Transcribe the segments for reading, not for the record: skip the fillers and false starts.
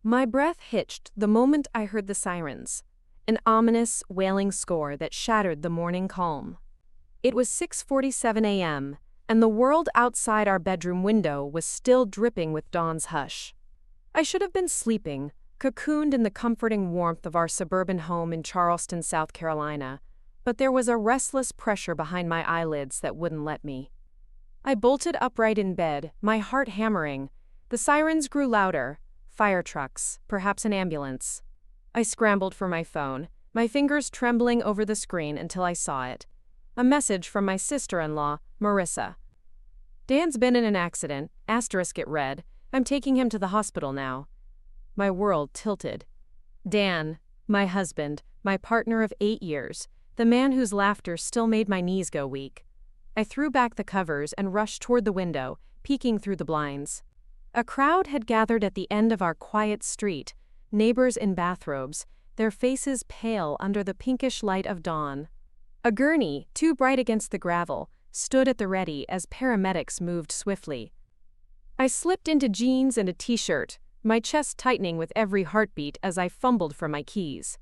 My breath hitched the moment I heard the sirens, an ominous, wailing score that shattered the morning calm. It was 6:47 a.m., and the world outside our bedroom window was still dripping with dawn's hush. I should have been sleeping, cocooned in the comforting warmth of our suburban home in Charleston, South Carolina, but there was a restless pressure behind my eyelids that wouldn't let me. I bolted upright in bed, my heart hammering. The sirens grew louder. Fire trucks, perhaps an ambulance. I scrambled for my phone, my fingers trembling over the screen until I saw it. A message from my sister-in-law, Marissa. "Dan's been in an accident, asterisk it read. I'm taking him to the hospital now." My world tilted. Dan, my husband, my partner of 8 years, the man whose laughter still made my knees go weak. I threw back the covers and rushed toward the window, peeking through the blinds. A crowd had gathered at the end of our quiet street, neighbors in bathrobes, their faces pale under the pinkish light of dawn. A gurney, too bright against the gravel, stood at the ready as paramedics moved swiftly. I slipped into jeans and a t-shirt, my chest tightening with every heartbeat as I fumbled for my keys.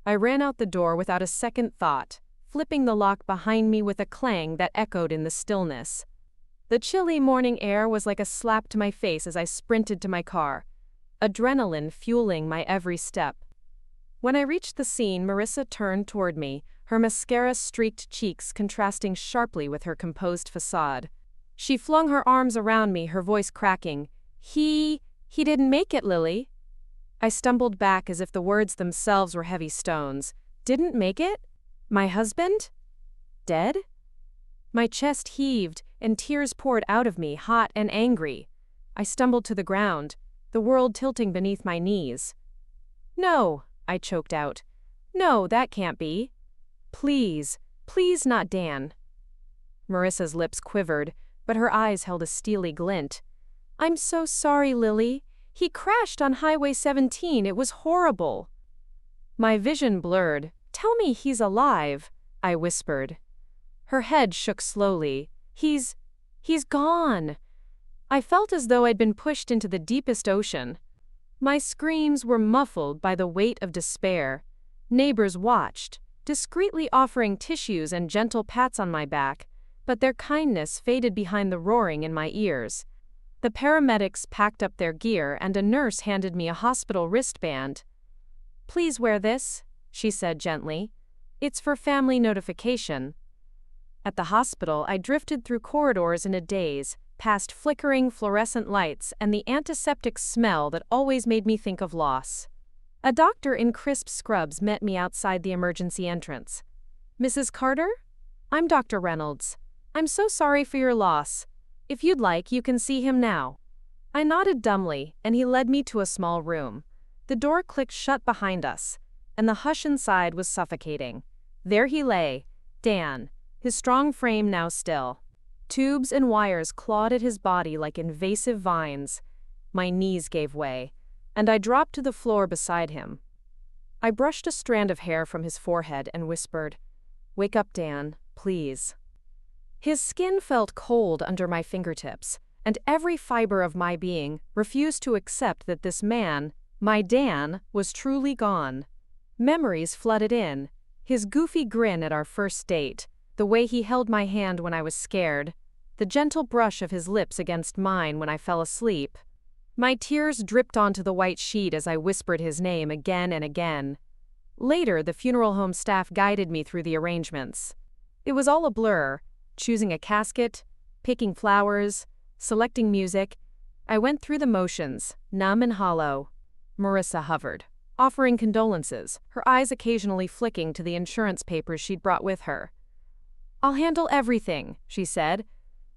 I ran out the door without a second thought, flipping the lock behind me with a clang that echoed in the stillness. The chilly morning air was like a slap to my face as I sprinted to my car, adrenaline fueling my every step. When I reached the scene, Marissa turned toward me, her mascara-streaked cheeks contrasting sharply with her composed facade. She flung her arms around me, her voice cracking. He didn't make it, Lily." I stumbled back as if the words themselves were heavy stones. Didn't make it? My husband? Dead? My chest heaved, and tears poured out of me, hot and angry. I stumbled to the ground, the world tilting beneath my knees. "No," I choked out. "No, that can't be. Please, please not Dan." Marissa's lips quivered, but her eyes held a steely glint. "I'm so sorry, Lily. He crashed on Highway 17. It was horrible." My vision blurred. "Tell me he's alive," I whispered. Her head shook slowly. He's gone." I felt as though I'd been pushed into the deepest ocean. My screams were muffled by the weight of despair. Neighbors watched, discreetly offering tissues and gentle pats on my back, but their kindness faded behind the roaring in my ears. The paramedics packed up their gear and a nurse handed me a hospital wristband. "Please wear this," she said gently. "It's for family notification." At the hospital, I drifted through corridors in a daze, past flickering fluorescent lights and the antiseptic smell that always made me think of loss. A doctor in crisp scrubs met me outside the emergency entrance. "Mrs. Carter? I'm Dr. Reynolds. I'm so sorry for your loss. If you'd like, you can see him now." I nodded dumbly, and he led me to a small room. The door clicked shut behind us, and the hush inside was suffocating. There he lay, Dan, his strong frame now still. Tubes and wires clawed at his body like invasive vines. My knees gave way, and I dropped to the floor beside him. I brushed a strand of hair from his forehead and whispered, "Wake up, Dan, please." His skin felt cold under my fingertips, and every fiber of my being refused to accept that this man, my Dan, was truly gone. Memories flooded in, his goofy grin at our first date, the way he held my hand when I was scared, the gentle brush of his lips against mine when I fell asleep. My tears dripped onto the white sheet as I whispered his name again and again. Later, the funeral home staff guided me through the arrangements. It was all a blur, choosing a casket, picking flowers, selecting music. I went through the motions, numb and hollow. Marissa hovered, offering condolences, her eyes occasionally flicking to the insurance papers she'd brought with her. "I'll handle everything," she said.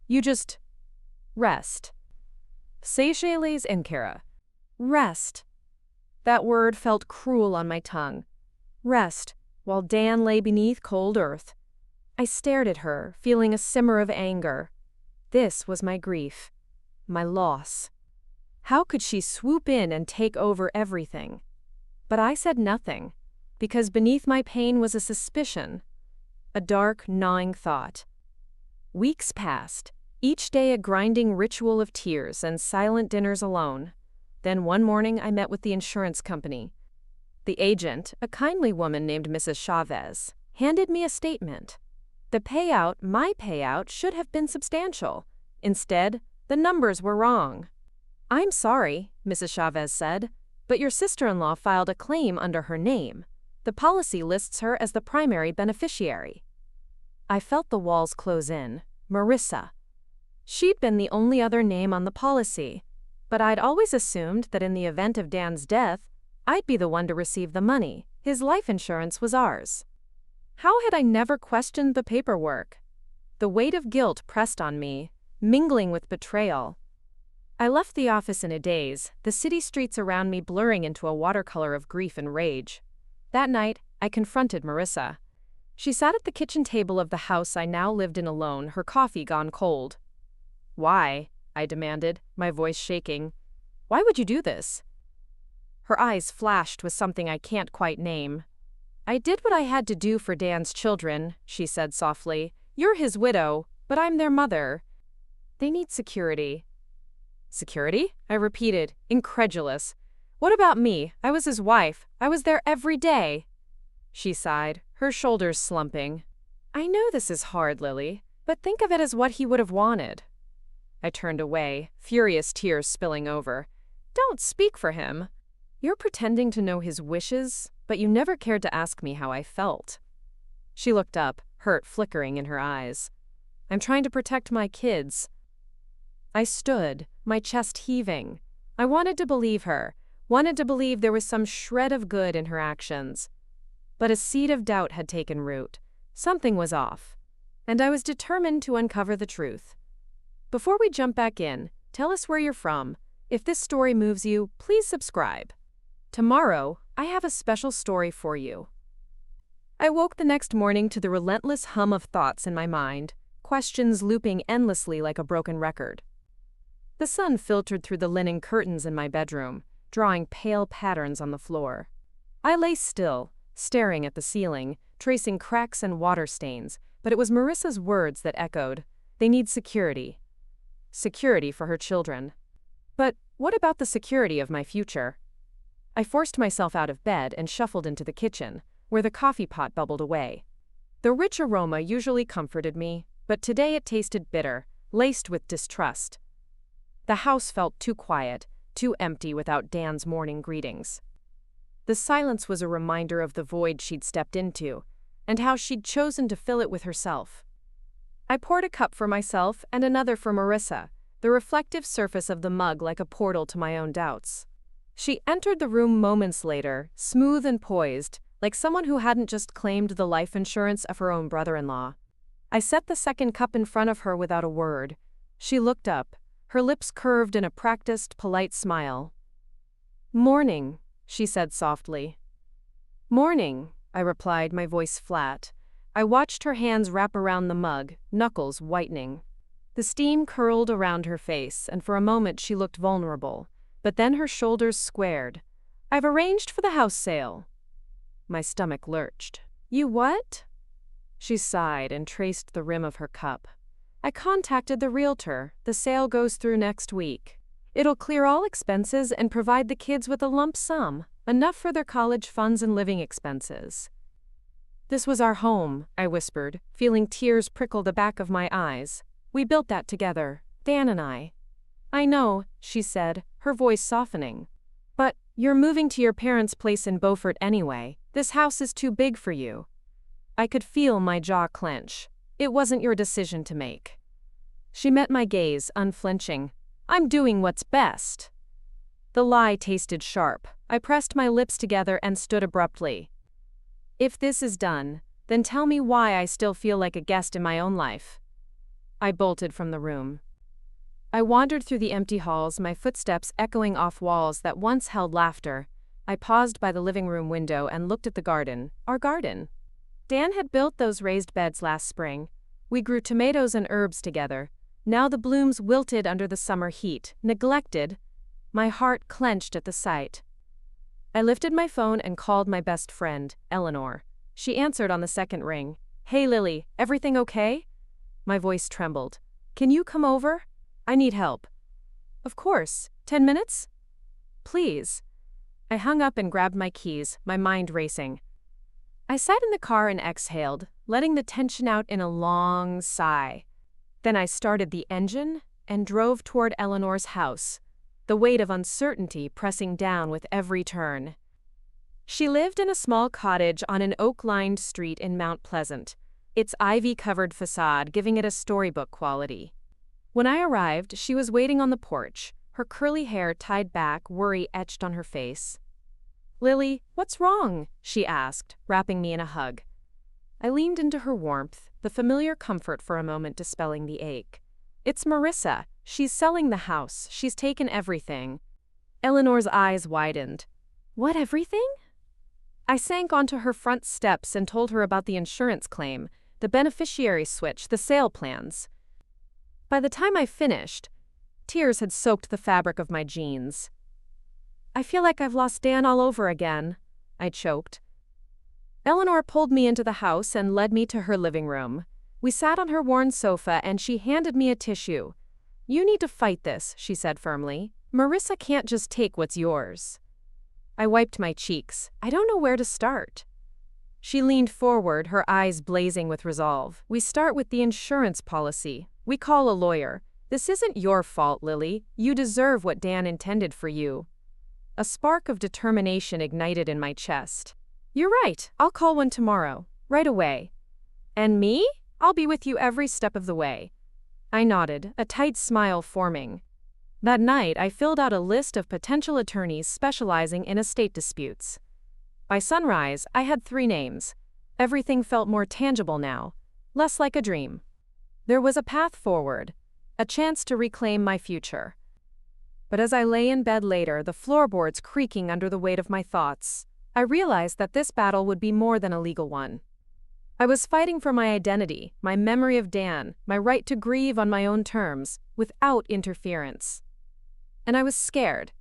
"You just rest." Seychelles Ankara. Rest. That word felt cruel on my tongue. Rest, while Dan lay beneath cold earth. I stared at her, feeling a simmer of anger. This was my grief. My loss. How could she swoop in and take over everything? But I said nothing, because beneath my pain was a suspicion. A dark, gnawing thought. Weeks passed, each day a grinding ritual of tears and silent dinners alone. Then one morning I met with the insurance company. The agent, a kindly woman named Mrs. Chavez, handed me a statement. My payout, should have been substantial. Instead, the numbers were wrong. "I'm sorry," Mrs. Chavez said, "but your sister-in-law filed a claim under her name. The policy lists her as the primary beneficiary." I felt the walls close in. Marissa. She'd been the only other name on the policy, but I'd always assumed that in the event of Dan's death, I'd be the one to receive the money. His life insurance was ours. How had I never questioned the paperwork? The weight of guilt pressed on me, mingling with betrayal. I left the office in a daze, the city streets around me blurring into a watercolor of grief and rage. That night, I confronted Marissa. She sat at the kitchen table of the house I now lived in alone, her coffee gone cold. "Why?" I demanded, my voice shaking. "Why would you do this?" Her eyes flashed with something I can't quite name. "I did what I had to do for Dan's children," she said softly. "You're his widow, but I'm their mother. They need security." "Security?" I repeated, incredulous. "What about me? I was his wife. I was there every day." She sighed, her shoulders slumping. "I know this is hard, Lily, but think of it as what he would have wanted." I turned away, furious tears spilling over. "Don't speak for him. You're pretending to know his wishes, but you never cared to ask me how I felt." She looked up, hurt flickering in her eyes. "I'm trying to protect my kids." I stood, my chest heaving. I wanted to believe her, wanted to believe there was some shred of good in her actions. But a seed of doubt had taken root. Something was off. And I was determined to uncover the truth. Before we jump back in, tell us where you're from. If this story moves you, please subscribe. Tomorrow, I have a special story for you. I woke the next morning to the relentless hum of thoughts in my mind, questions looping endlessly like a broken record. The sun filtered through the linen curtains in my bedroom, drawing pale patterns on the floor. I lay still, staring at the ceiling, tracing cracks and water stains, but it was Marissa's words that echoed. They need security. Security for her children. But what about the security of my future? I forced myself out of bed and shuffled into the kitchen, where the coffee pot bubbled away. The rich aroma usually comforted me, but today it tasted bitter, laced with distrust. The house felt too quiet, too empty without Dan's morning greetings. The silence was a reminder of the void she'd stepped into, and how she'd chosen to fill it with herself. I poured a cup for myself and another for Marissa, the reflective surface of the mug like a portal to my own doubts. She entered the room moments later, smooth and poised, like someone who hadn't just claimed the life insurance of her own brother-in-law. I set the second cup in front of her without a word. She looked up, her lips curved in a practiced, polite smile. "Morning," she said softly. "Morning," I replied, my voice flat. I watched her hands wrap around the mug, knuckles whitening. The steam curled around her face, and for a moment she looked vulnerable. But then her shoulders squared. "I've arranged for the house sale." My stomach lurched. "You what?" She sighed and traced the rim of her cup. "I contacted the realtor. The sale goes through next week. It'll clear all expenses and provide the kids with a lump sum, enough for their college funds and living expenses." "This was our home," I whispered, feeling tears prickle the back of my eyes. "We built that together, Dan and I." "I know," she said, her voice softening. "But you're moving to your parents' place in Beaufort anyway. This house is too big for you." I could feel my jaw clench. "It wasn't your decision to make." She met my gaze, unflinching. "I'm doing what's best." The lie tasted sharp. I pressed my lips together and stood abruptly. "If this is done, then tell me why I still feel like a guest in my own life." I bolted from the room. I wandered through the empty halls, my footsteps echoing off walls that once held laughter. I paused by the living room window and looked at the garden, our garden. Dan had built those raised beds last spring. We grew tomatoes and herbs together. Now the blooms wilted under the summer heat, neglected. My heart clenched at the sight. I lifted my phone and called my best friend, Eleanor. She answered on the second ring. "Hey Lily, everything okay?" My voice trembled. "Can you come over? I need help." "Of course. 10 minutes?" please. I hung up and grabbed my keys, my mind racing. I sat in the car and exhaled, letting the tension out in a long sigh. Then I started the engine and drove toward Eleanor's house, the weight of uncertainty pressing down with every turn. She lived in a small cottage on an oak-lined street in Mount Pleasant, its ivy-covered facade giving it a storybook quality. When I arrived, she was waiting on the porch, her curly hair tied back, worry etched on her face. "Lily, what's wrong?" she asked, wrapping me in a hug. I leaned into her warmth, the familiar comfort for a moment dispelling the ache. "It's Marissa. She's selling the house. She's taken everything." Eleanor's eyes widened. "What, everything?" I sank onto her front steps and told her about the insurance claim, the beneficiary switch, the sale plans. By the time I finished, tears had soaked the fabric of my jeans. "I feel like I've lost Dan all over again," I choked. Eleanor pulled me into the house and led me to her living room. We sat on her worn sofa and she handed me a tissue. "You need to fight this," she said firmly. "Marissa can't just take what's yours." I wiped my cheeks. I don't know where to start. She leaned forward, her eyes blazing with resolve. "We start with the insurance policy. We call a lawyer. This isn't your fault, Lily. You deserve what Dan intended for you." A spark of determination ignited in my chest. "You're right. I'll call one tomorrow. Right away." "And me? I'll be with you every step of the way." I nodded, a tight smile forming. That night, I filled out a list of potential attorneys specializing in estate disputes. By sunrise, I had 3 names. Everything felt more tangible now, less like a dream. There was a path forward, a chance to reclaim my future. But as I lay in bed later, the floorboards creaking under the weight of my thoughts, I realized that this battle would be more than a legal one. I was fighting for my identity, my memory of Dan, my right to grieve on my own terms, without interference. And I was scared.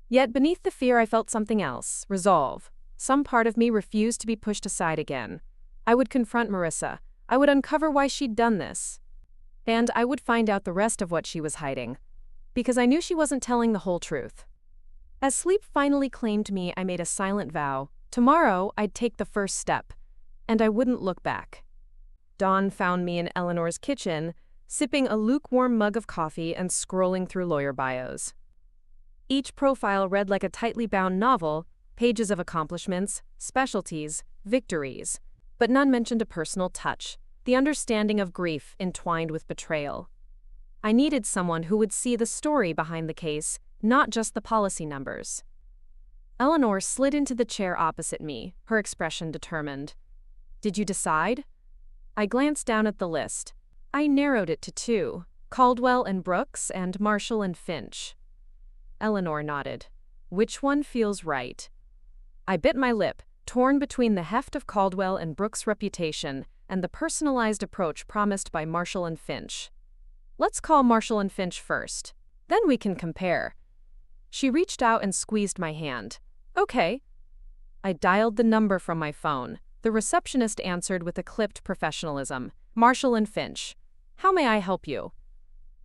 Yet beneath the fear I felt something else, resolve. Some part of me refused to be pushed aside again. I would confront Marissa. I would uncover why she'd done this. And I would find out the rest of what she was hiding. Because I knew she wasn't telling the whole truth. As sleep finally claimed me, I made a silent vow. Tomorrow, I'd take the first step. And I wouldn't look back. Dawn found me in Eleanor's kitchen, sipping a lukewarm mug of coffee and scrolling through lawyer bios. Each profile read like a tightly bound novel, pages of accomplishments, specialties, victories. But none mentioned a personal touch, the understanding of grief entwined with betrayal. I needed someone who would see the story behind the case, not just the policy numbers. Eleanor slid into the chair opposite me, her expression determined. "Did you decide?" I glanced down at the list. I narrowed it to 2, Caldwell and Brooks and Marshall and Finch. Eleanor nodded. "Which one feels right?" I bit my lip, torn between the heft of Caldwell and Brooks' reputation and the personalized approach promised by Marshall and Finch. "Let's call Marshall and Finch first. Then we can compare." She reached out and squeezed my hand. "Okay." I dialed the number from my phone. The receptionist answered with a clipped professionalism. "Marshall and Finch. How may I help you?"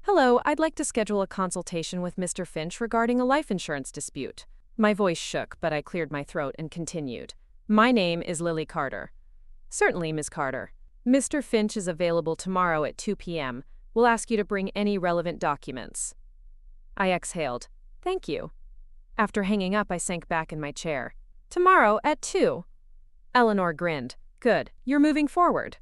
"Hello, I'd like to schedule a consultation with Mr. Finch regarding a life insurance dispute." My voice shook, but I cleared my throat and continued. "My name is Lily Carter." "Certainly, Ms. Carter. Mr. Finch is available tomorrow at 2 p.m. We'll ask you to bring any relevant documents." I exhaled. "Thank you." After hanging up, I sank back in my chair. "Tomorrow at 2. Eleanor grinned. "Good, you're moving forward."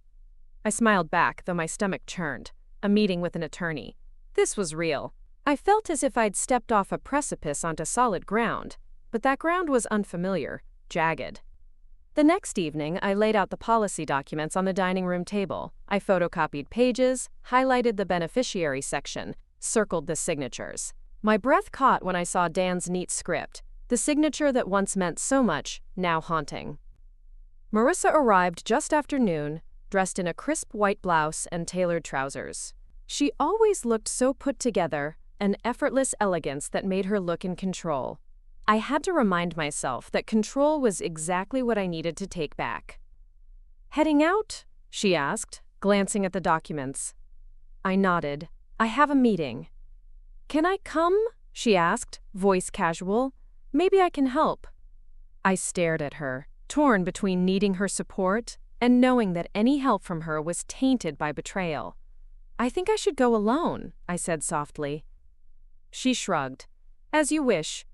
I smiled back, though my stomach churned. A meeting with an attorney. This was real. I felt as if I'd stepped off a precipice onto solid ground, but that ground was unfamiliar, jagged. The next evening, I laid out the policy documents on the dining room table. I photocopied pages, highlighted the beneficiary section, circled the signatures. My breath caught when I saw Dan's neat script, the signature that once meant so much, now haunting. Marissa arrived just after noon, dressed in a crisp white blouse and tailored trousers. She always looked so put together, an effortless elegance that made her look in control. I had to remind myself that control was exactly what I needed to take back. "Heading out?" she asked, glancing at the documents. I nodded. "I have a meeting." "Can I come?" she asked, voice casual. Maybe I can help. I stared at her, torn between needing her support and knowing that any help from her was tainted by betrayal. I think I should go alone, I said softly. She shrugged. As you wish.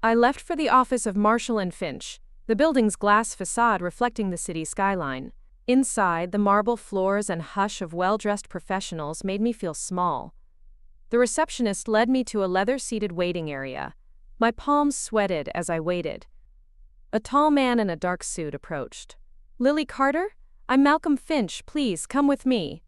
I left for the office of Marshall and Finch, the building's glass facade reflecting the city skyline. Inside, the marble floors and hush of well-dressed professionals made me feel small. The receptionist led me to a leather-seated waiting area. My palms sweated as I waited. A tall man in a dark suit approached. Lily Carter? I'm Malcolm Finch, please come with me.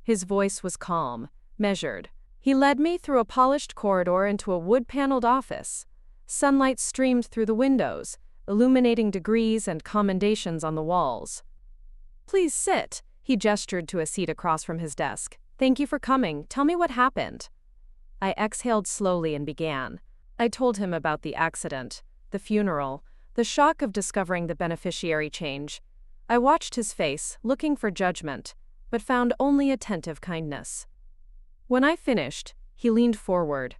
His voice was calm, measured. He led me through a polished corridor into a wood-paneled office. Sunlight streamed through the windows, illuminating degrees and commendations on the walls. Please sit, he gestured to a seat across from his desk. Thank you for coming. Tell me what happened. I exhaled slowly and began. I told him about the accident, the funeral, the shock of discovering the beneficiary change. I watched his face, looking for judgment, but found only attentive kindness. When I finished, he leaned forward.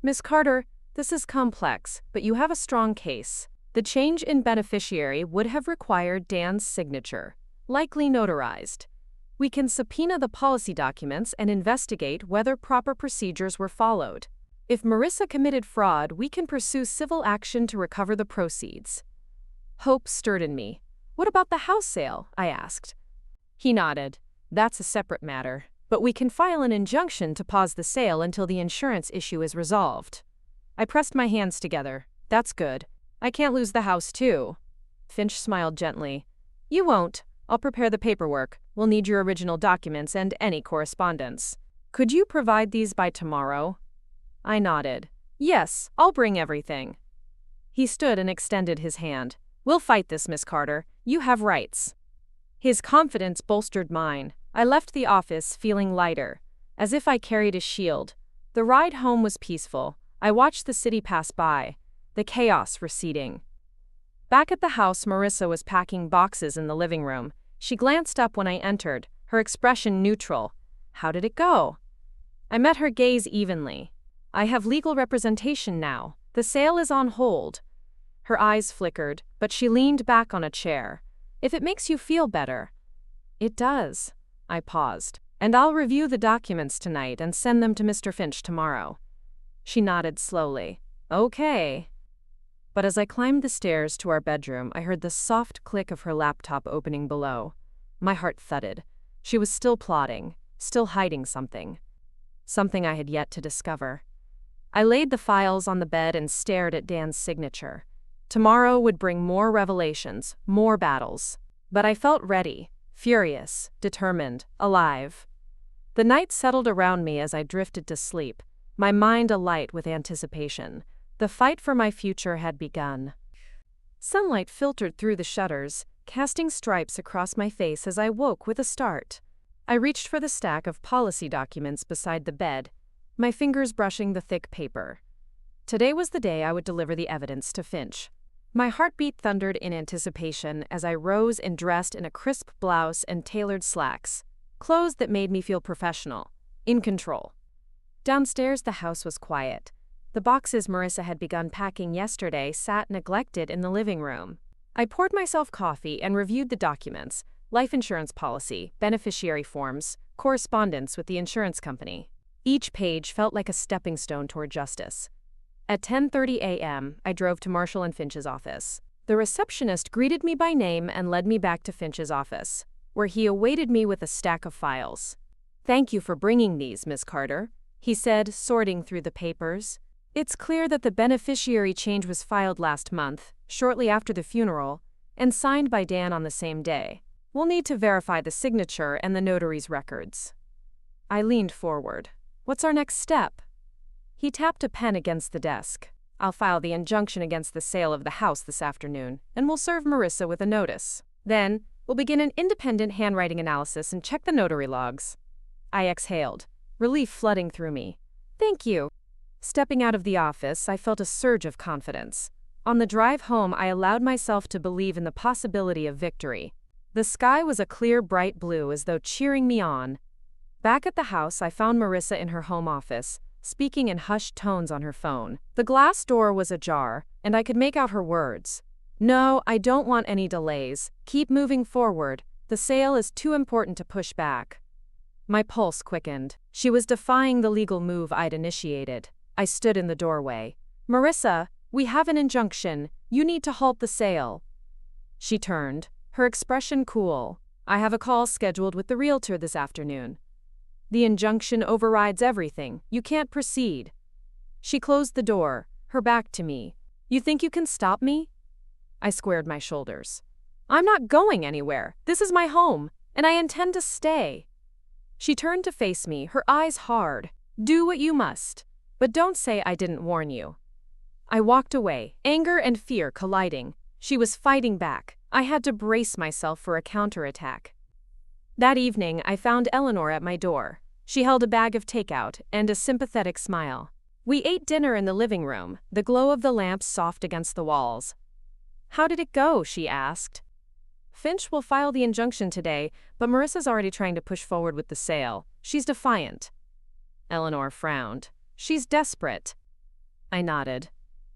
Miss Carter, this is complex, but you have a strong case. The change in beneficiary would have required Dan's signature, likely notarized. We can subpoena the policy documents and investigate whether proper procedures were followed. If Marissa committed fraud, we can pursue civil action to recover the proceeds. Hope stirred in me. What about the house sale? I asked. He nodded. That's a separate matter, but we can file an injunction to pause the sale until the insurance issue is resolved. I pressed my hands together. That's good. I can't lose the house too. Finch smiled gently. You won't. I'll prepare the paperwork. We'll need your original documents and any correspondence. Could you provide these by tomorrow? I nodded. Yes, I'll bring everything. He stood and extended his hand. We'll fight this, Miss Carter. You have rights. His confidence bolstered mine. I left the office feeling lighter, as if I carried a shield. The ride home was peaceful. I watched the city pass by, the chaos receding. Back at the house, Marissa was packing boxes in the living room. She glanced up when I entered, her expression neutral. How did it go? I met her gaze evenly. I have legal representation now. The sale is on hold. Her eyes flickered, but she leaned back on a chair. If it makes you feel better. It does. I paused. And I'll review the documents tonight and send them to Mr. Finch tomorrow. She nodded slowly. Okay. But as I climbed the stairs to our bedroom, I heard the soft click of her laptop opening below. My heart thudded. She was still plotting, still hiding something. Something I had yet to discover. I laid the files on the bed and stared at Dan's signature. Tomorrow would bring more revelations, more battles. But I felt ready, furious, determined, alive. The night settled around me as I drifted to sleep, my mind alight with anticipation. The fight for my future had begun. Sunlight filtered through the shutters, casting stripes across my face as I woke with a start. I reached for the stack of policy documents beside the bed, my fingers brushing the thick paper. Today was the day I would deliver the evidence to Finch. My heartbeat thundered in anticipation as I rose and dressed in a crisp blouse and tailored slacks, clothes that made me feel professional, in control. Downstairs, the house was quiet. The boxes Marissa had begun packing yesterday sat neglected in the living room. I poured myself coffee and reviewed the documents: life insurance policy, beneficiary forms, correspondence with the insurance company. Each page felt like a stepping stone toward justice. At 10:30 a.m., I drove to Marshall and Finch's office. The receptionist greeted me by name and led me back to Finch's office, where he awaited me with a stack of files. Thank you for bringing these, Miss Carter, he said, sorting through the papers. It's clear that the beneficiary change was filed last month, shortly after the funeral, and signed by Dan on the same day. We'll need to verify the signature and the notary's records. I leaned forward. What's our next step? He tapped a pen against the desk. I'll file the injunction against the sale of the house this afternoon, and we'll serve Marissa with a notice. Then, we'll begin an independent handwriting analysis and check the notary logs. I exhaled, relief flooding through me. Thank you. Stepping out of the office, I felt a surge of confidence. On the drive home, I allowed myself to believe in the possibility of victory. The sky was a clear, bright blue, as though cheering me on. Back at the house, I found Marissa in her home office, speaking in hushed tones on her phone. The glass door was ajar, and I could make out her words. No, I don't want any delays. Keep moving forward. The sale is too important to push back. My pulse quickened. She was defying the legal move I'd initiated. I stood in the doorway. Marissa, we have an injunction. You need to halt the sale. She turned, her expression cool. I have a call scheduled with the realtor this afternoon. The injunction overrides everything. You can't proceed. She closed the door, her back to me. You think you can stop me? I squared my shoulders. I'm not going anywhere. This is my home, and I intend to stay. She turned to face me, her eyes hard. Do what you must, but don't say I didn't warn you. I walked away, anger and fear colliding. She was fighting back. I had to brace myself for a counterattack. That evening, I found Eleanor at my door. She held a bag of takeout and a sympathetic smile. We ate dinner in the living room, the glow of the lamps soft against the walls. How did it go? She asked. Finch will file the injunction today, but Marissa's already trying to push forward with the sale. She's defiant. Eleanor frowned. She's desperate. I nodded.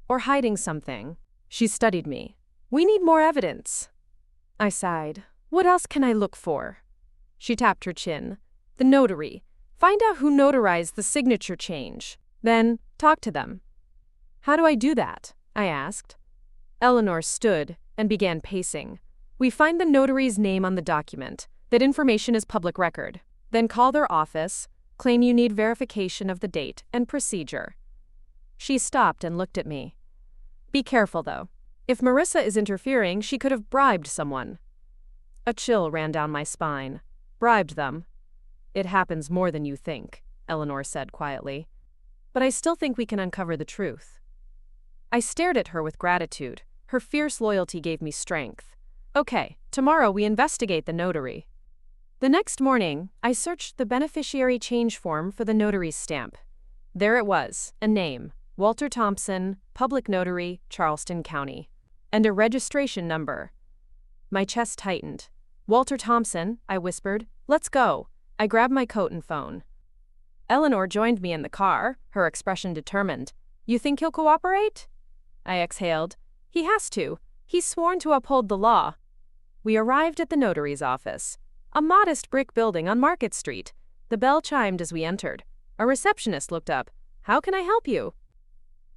Or hiding something. She studied me. We need more evidence. I sighed. What else can I look for? She tapped her chin. The notary. Find out who notarized the signature change. Then, talk to them. How do I do that? I asked. Eleanor stood and began pacing. We find the notary's name on the document. That information is public record. Then call their office, claim you need verification of the date and procedure. She stopped and looked at me. Be careful, though. If Marissa is interfering, she could have bribed someone. A chill ran down my spine. Bribed them. It happens more than you think, Eleanor said quietly. But I still think we can uncover the truth. I stared at her with gratitude. Her fierce loyalty gave me strength. Okay, tomorrow we investigate the notary. The next morning, I searched the beneficiary change form for the notary's stamp. There it was, a name, Walter Thompson, Public Notary, Charleston County, and a registration number. My chest tightened. Walter Thompson, I whispered. Let's go. I grabbed my coat and phone. Eleanor joined me in the car, her expression determined. You think he'll cooperate? I exhaled. He has to. He's sworn to uphold the law. We arrived at the notary's office, a modest brick building on Market Street. The bell chimed as we entered. A receptionist looked up. How can I help you?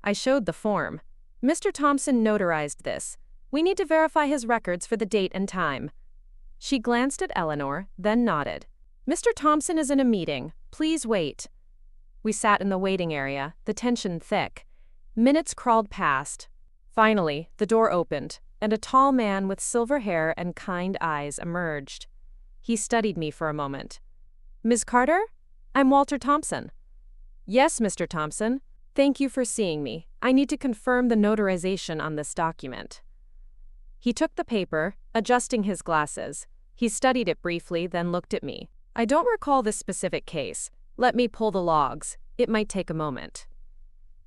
I showed the form. Mr. Thompson notarized this. We need to verify his records for the date and time. She glanced at Eleanor, then nodded. Mr. Thompson is in a meeting. Please wait. We sat in the waiting area, the tension thick. Minutes crawled past. Finally, the door opened, and a tall man with silver hair and kind eyes emerged. He studied me for a moment. Ms. Carter? I'm Walter Thompson. Yes, Mr. Thompson. Thank you for seeing me. I need to confirm the notarization on this document. He took the paper, adjusting his glasses. He studied it briefly, then looked at me. I don't recall this specific case. Let me pull the logs. It might take a moment.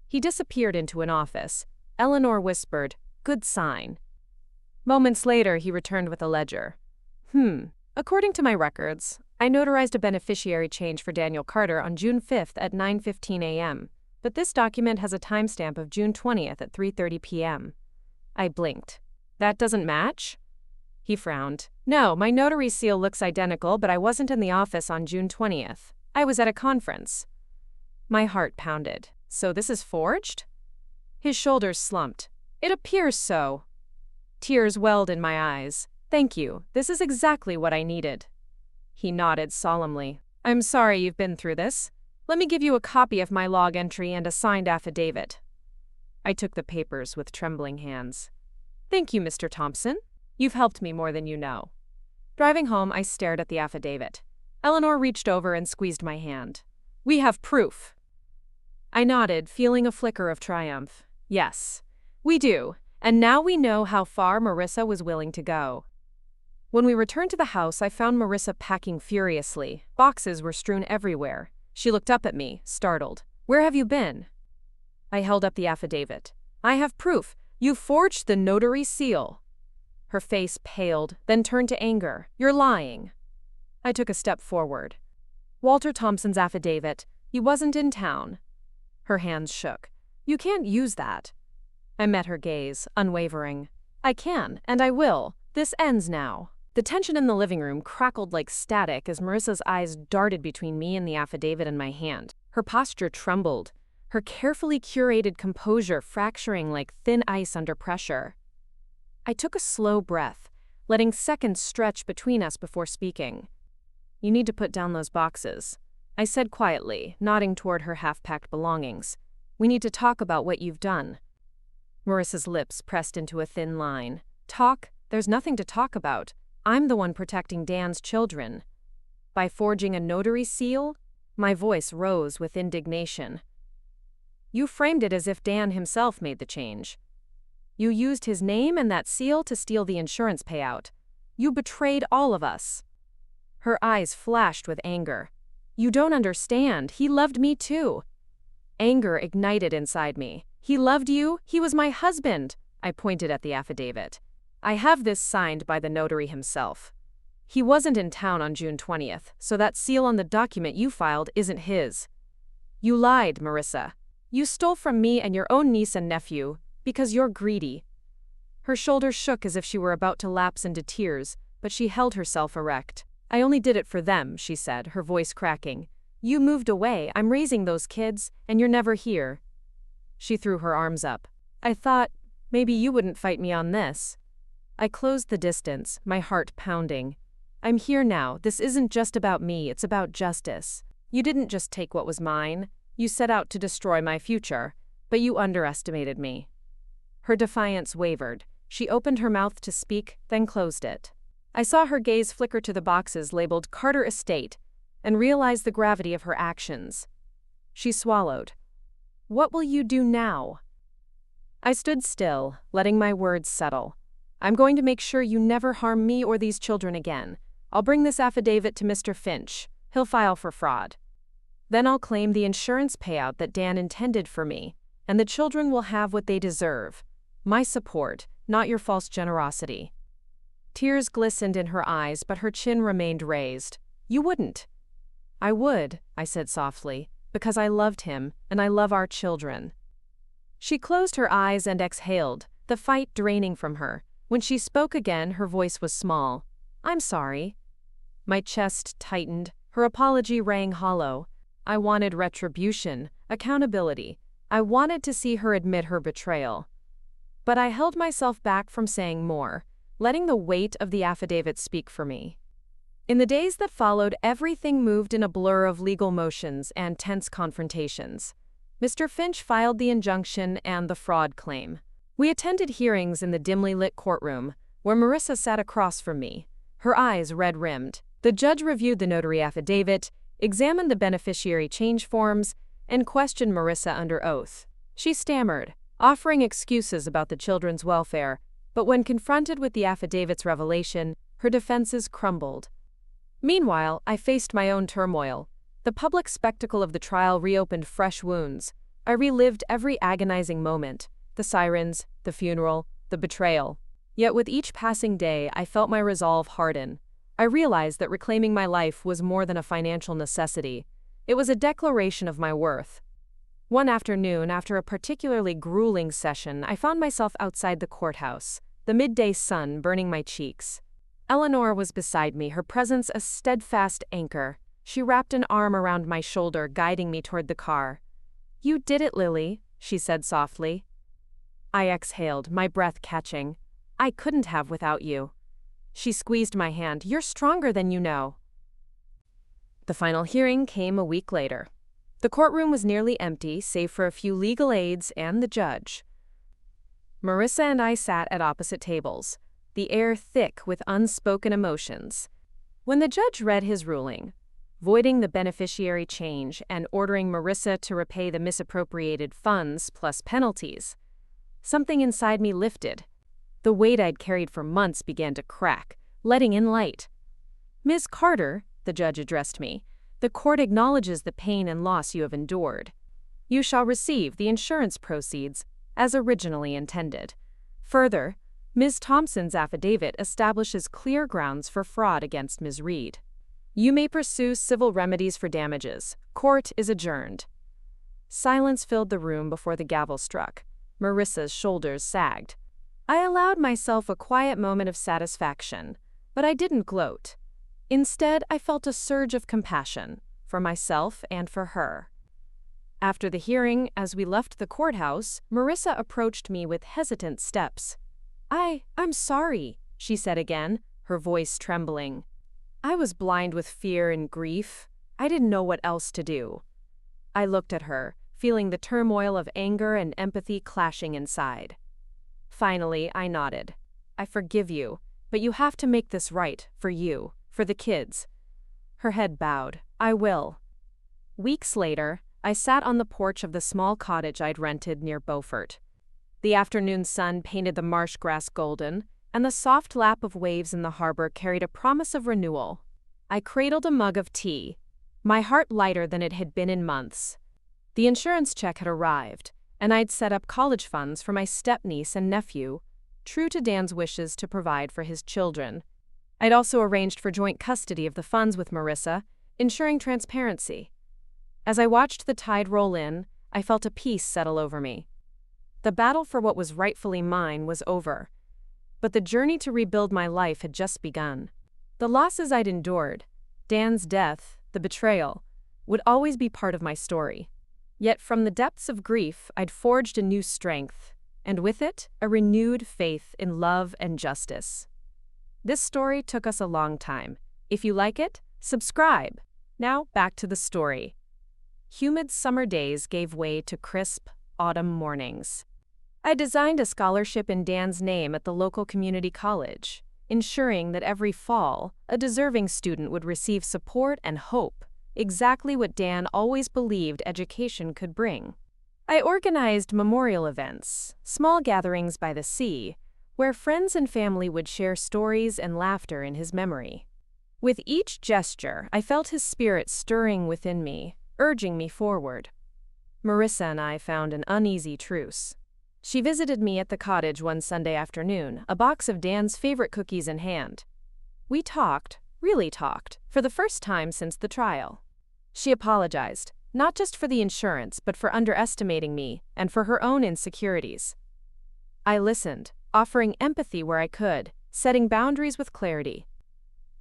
He disappeared into an office. Eleanor whispered, good sign. Moments later, he returned with a ledger. According to my records, I notarized a beneficiary change for Daniel Carter on June 5th at 9:15 a.m., but this document has a timestamp of June 20th at 3:30 p.m. I blinked. That doesn't match? He frowned. No, my notary seal looks identical, but I wasn't in the office on June 20th. I was at a conference. My heart pounded. So this is forged? His shoulders slumped. It appears so. Tears welled in my eyes. Thank you. This is exactly what I needed. He nodded solemnly. I'm sorry you've been through this. Let me give you a copy of my log entry and a signed affidavit. I took the papers with trembling hands. Thank you, Mr. Thompson. You've helped me more than you know. Driving home, I stared at the affidavit. Eleanor reached over and squeezed my hand. We have proof. I nodded, feeling a flicker of triumph. Yes, we do. And now we know how far Marissa was willing to go. When we returned to the house, I found Marissa packing furiously. Boxes were strewn everywhere. She looked up at me, startled. Where have you been? I held up the affidavit. I have proof. You forged the notary seal. Her face paled, then turned to anger. You're lying. I took a step forward. Walter Thompson's affidavit. He wasn't in town. Her hands shook. You can't use that. I met her gaze, unwavering. I can, and I will. This ends now. The tension in the living room crackled like static as Marissa's eyes darted between me and the affidavit in my hand. Her posture trembled, her carefully curated composure fracturing like thin ice under pressure. I took a slow breath, letting seconds stretch between us before speaking. You need to put down those boxes, I said quietly, nodding toward her half-packed belongings. We need to talk about what you've done. Marissa's lips pressed into a thin line. Talk? There's nothing to talk about. I'm the one protecting Dan's children. By forging a notary seal? My voice rose with indignation. You framed it as if Dan himself made the change. You used his name and that seal to steal the insurance payout. You betrayed all of us. Her eyes flashed with anger. You don't understand. He loved me too. Anger ignited inside me. He loved you? He was my husband. I pointed at the affidavit. I have this signed by the notary himself. He wasn't in town on June 20th, so that seal on the document you filed isn't his. You lied, Marissa. You stole from me and your own niece and nephew because you're greedy. Her shoulders shook as if she were about to lapse into tears, but she held herself erect. I only did it for them, she said, her voice cracking. You moved away, I'm raising those kids, and you're never here. She threw her arms up. I thought, maybe you wouldn't fight me on this. I closed the distance, my heart pounding. I'm here now. This isn't just about me, it's about justice. You didn't just take what was mine. You set out to destroy my future, but you underestimated me. Her defiance wavered. She opened her mouth to speak, then closed it. I saw her gaze flicker to the boxes labeled Carter Estate and realized the gravity of her actions. She swallowed. What will you do now? I stood still, letting my words settle. I'm going to make sure you never harm me or these children again. I'll bring this affidavit to Mr. Finch. He'll file for fraud. Then I'll claim the insurance payout that Dan intended for me, and the children will have what they deserve. My support, not your false generosity. Tears glistened in her eyes, but her chin remained raised. You wouldn't. I would, I said softly, because I loved him, and I love our children. She closed her eyes and exhaled, the fight draining from her. When she spoke again, her voice was small. I'm sorry. My chest tightened. Her apology rang hollow. I wanted retribution, accountability. I wanted to see her admit her betrayal. But I held myself back from saying more, letting the weight of the affidavit speak for me. In the days that followed, everything moved in a blur of legal motions and tense confrontations. Mr. Finch filed the injunction and the fraud claim. We attended hearings in the dimly lit courtroom, where Marissa sat across from me, her eyes red-rimmed. The judge reviewed the notary affidavit, examined the beneficiary change forms, and questioned Marissa under oath. She stammered, offering excuses about the children's welfare, but when confronted with the affidavit's revelation, her defenses crumbled. Meanwhile, I faced my own turmoil. The public spectacle of the trial reopened fresh wounds. I relived every agonizing moment, the sirens, the funeral, the betrayal. Yet with each passing day, I felt my resolve harden. I realized that reclaiming my life was more than a financial necessity. It was a declaration of my worth. One afternoon, after a particularly grueling session, I found myself outside the courthouse, the midday sun burning my cheeks. Eleanor was beside me, her presence a steadfast anchor. She wrapped an arm around my shoulder, guiding me toward the car. You did it, Lily, she said softly. I exhaled, my breath catching. I couldn't have without you. She squeezed my hand. You're stronger than you know. The final hearing came a week later. The courtroom was nearly empty, save for a few legal aides and the judge. Marissa and I sat at opposite tables, the air thick with unspoken emotions. When the judge read his ruling, voiding the beneficiary change and ordering Marissa to repay the misappropriated funds plus penalties, something inside me lifted. The weight I'd carried for months began to crack, letting in light. Ms. Carter, the judge addressed me, the court acknowledges the pain and loss you have endured. You shall receive the insurance proceeds as originally intended. Further, Ms. Thompson's affidavit establishes clear grounds for fraud against Ms. Reed. You may pursue civil remedies for damages. Court is adjourned. Silence filled the room before the gavel struck. Marissa's shoulders sagged. I allowed myself a quiet moment of satisfaction, but I didn't gloat. Instead, I felt a surge of compassion, for myself and for her. After the hearing, as we left the courthouse, Marissa approached me with hesitant steps. I'm sorry," she said again, her voice trembling. I was blind with fear and grief. I didn't know what else to do. I looked at her, feeling the turmoil of anger and empathy clashing inside. Finally, I nodded. "I forgive you, but you have to make this right, for you, for the kids." Her head bowed. "I will." Weeks later, I sat on the porch of the small cottage I'd rented near Beaufort. The afternoon sun painted the marsh grass golden, and the soft lap of waves in the harbor carried a promise of renewal. I cradled a mug of tea, my heart lighter than it had been in months. The insurance check had arrived, and I'd set up college funds for my stepniece and nephew, true to Dan's wishes to provide for his children. I'd also arranged for joint custody of the funds with Marissa, ensuring transparency. As I watched the tide roll in, I felt a peace settle over me. The battle for what was rightfully mine was over, but the journey to rebuild my life had just begun. The losses I'd endured, Dan's death, the betrayal, would always be part of my story. Yet from the depths of grief, I'd forged a new strength, and with it, a renewed faith in love and justice. This story took us a long time. If you like it, subscribe. Now, back to the story. Humid summer days gave way to crisp, autumn mornings. I designed a scholarship in Dan's name at the local community college, ensuring that every fall, a deserving student would receive support and hope, exactly what Dan always believed education could bring. I organized memorial events, small gatherings by the sea, where friends and family would share stories and laughter in his memory. With each gesture, I felt his spirit stirring within me, urging me forward. Marissa and I found an uneasy truce. She visited me at the cottage one Sunday afternoon, a box of Dan's favorite cookies in hand. We talked, really talked, for the first time since the trial. She apologized, not just for the insurance, but for underestimating me and for her own insecurities. I listened, offering empathy where I could, setting boundaries with clarity.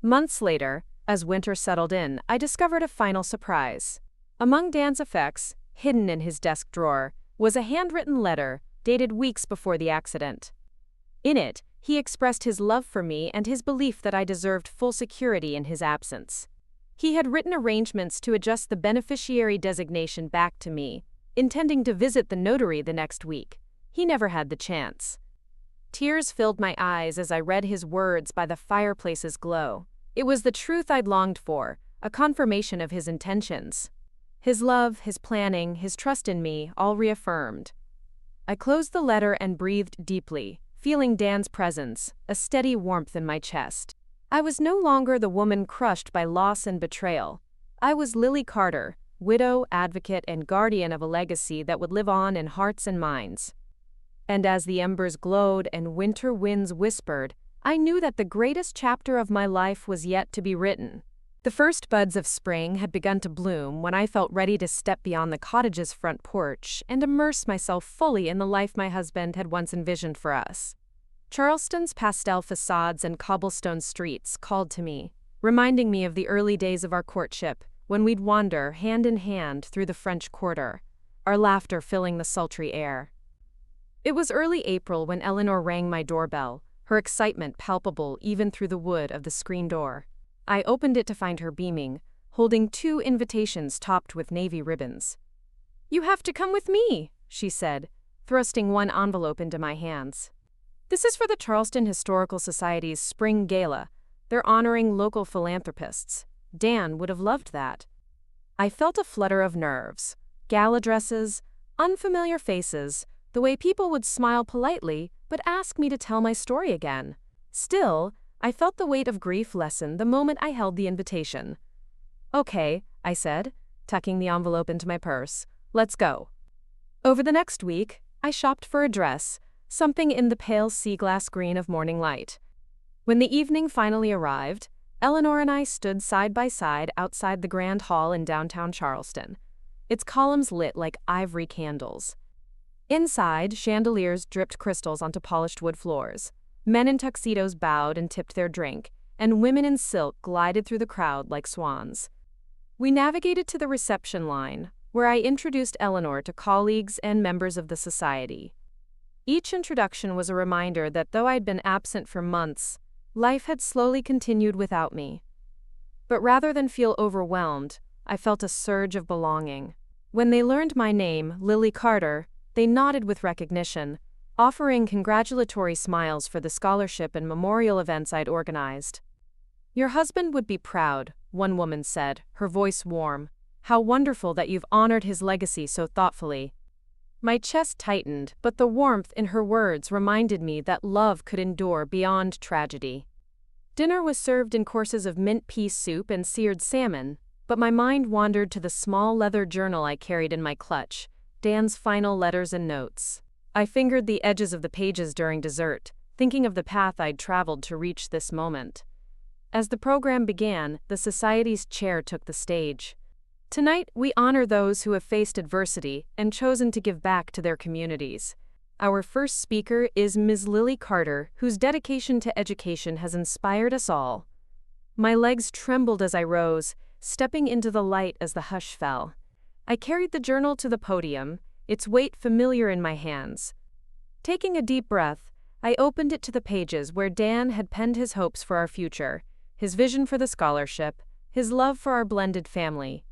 Months later, as winter settled in, I discovered a final surprise. Among Dan's effects, hidden in his desk drawer, was a handwritten letter dated weeks before the accident. In it, he expressed his love for me and his belief that I deserved full security in his absence. He had written arrangements to adjust the beneficiary designation back to me, intending to visit the notary the next week. He never had the chance. Tears filled my eyes as I read his words by the fireplace's glow. It was the truth I'd longed for, a confirmation of his intentions. His love, his planning, his trust in me, all reaffirmed. I closed the letter and breathed deeply, feeling Dan's presence, a steady warmth in my chest. I was no longer the woman crushed by loss and betrayal. I was Lily Carter, widow, advocate, and guardian of a legacy that would live on in hearts and minds. And as the embers glowed and winter winds whispered, I knew that the greatest chapter of my life was yet to be written. The first buds of spring had begun to bloom when I felt ready to step beyond the cottage's front porch and immerse myself fully in the life my husband had once envisioned for us. Charleston's pastel facades and cobblestone streets called to me, reminding me of the early days of our courtship, when we'd wander hand in hand through the French Quarter, our laughter filling the sultry air. It was early April when Eleanor rang my doorbell, her excitement palpable even through the wood of the screen door. I opened it to find her beaming, holding 2 invitations topped with navy ribbons. "You have to come with me," she said, thrusting one envelope into my hands. "This is for the Charleston Historical Society's Spring Gala. They're honoring local philanthropists. Dan would have loved that." I felt a flutter of nerves. Gala dresses, unfamiliar faces, the way people would smile politely but ask me to tell my story again. Still, I felt the weight of grief lessen the moment I held the invitation. "Okay," I said, tucking the envelope into my purse. "Let's go." Over the next week, I shopped for a dress, something in the pale sea glass green of morning light. When the evening finally arrived, Eleanor and I stood side by side outside the Grand Hall in downtown Charleston, its columns lit like ivory candles. Inside, chandeliers dripped crystals onto polished wood floors. Men in tuxedos bowed and tipped their drink, and women in silk glided through the crowd like swans. We navigated to the reception line, where I introduced Eleanor to colleagues and members of the society. Each introduction was a reminder that though I'd been absent for months, life had slowly continued without me. But rather than feel overwhelmed, I felt a surge of belonging. When they learned my name, Lily Carter, they nodded with recognition, offering congratulatory smiles for the scholarship and memorial events I'd organized. "Your husband would be proud," one woman said, her voice warm. "How wonderful that you've honored his legacy so thoughtfully." My chest tightened, but the warmth in her words reminded me that love could endure beyond tragedy. Dinner was served in courses of mint pea soup and seared salmon, but my mind wandered to the small leather journal I carried in my clutch, Dan's final letters and notes. I fingered the edges of the pages during dessert, thinking of the path I'd traveled to reach this moment. As the program began, the Society's chair took the stage. Tonight, we honor those who have faced adversity and chosen to give back to their communities. Our first speaker is Ms. Lily Carter, whose dedication to education has inspired us all. My legs trembled as I rose, stepping into the light as the hush fell. I carried the journal to the podium, its weight familiar in my hands. Taking a deep breath, I opened it to the pages where Dan had penned his hopes for our future, his vision for the scholarship, his love for our blended family.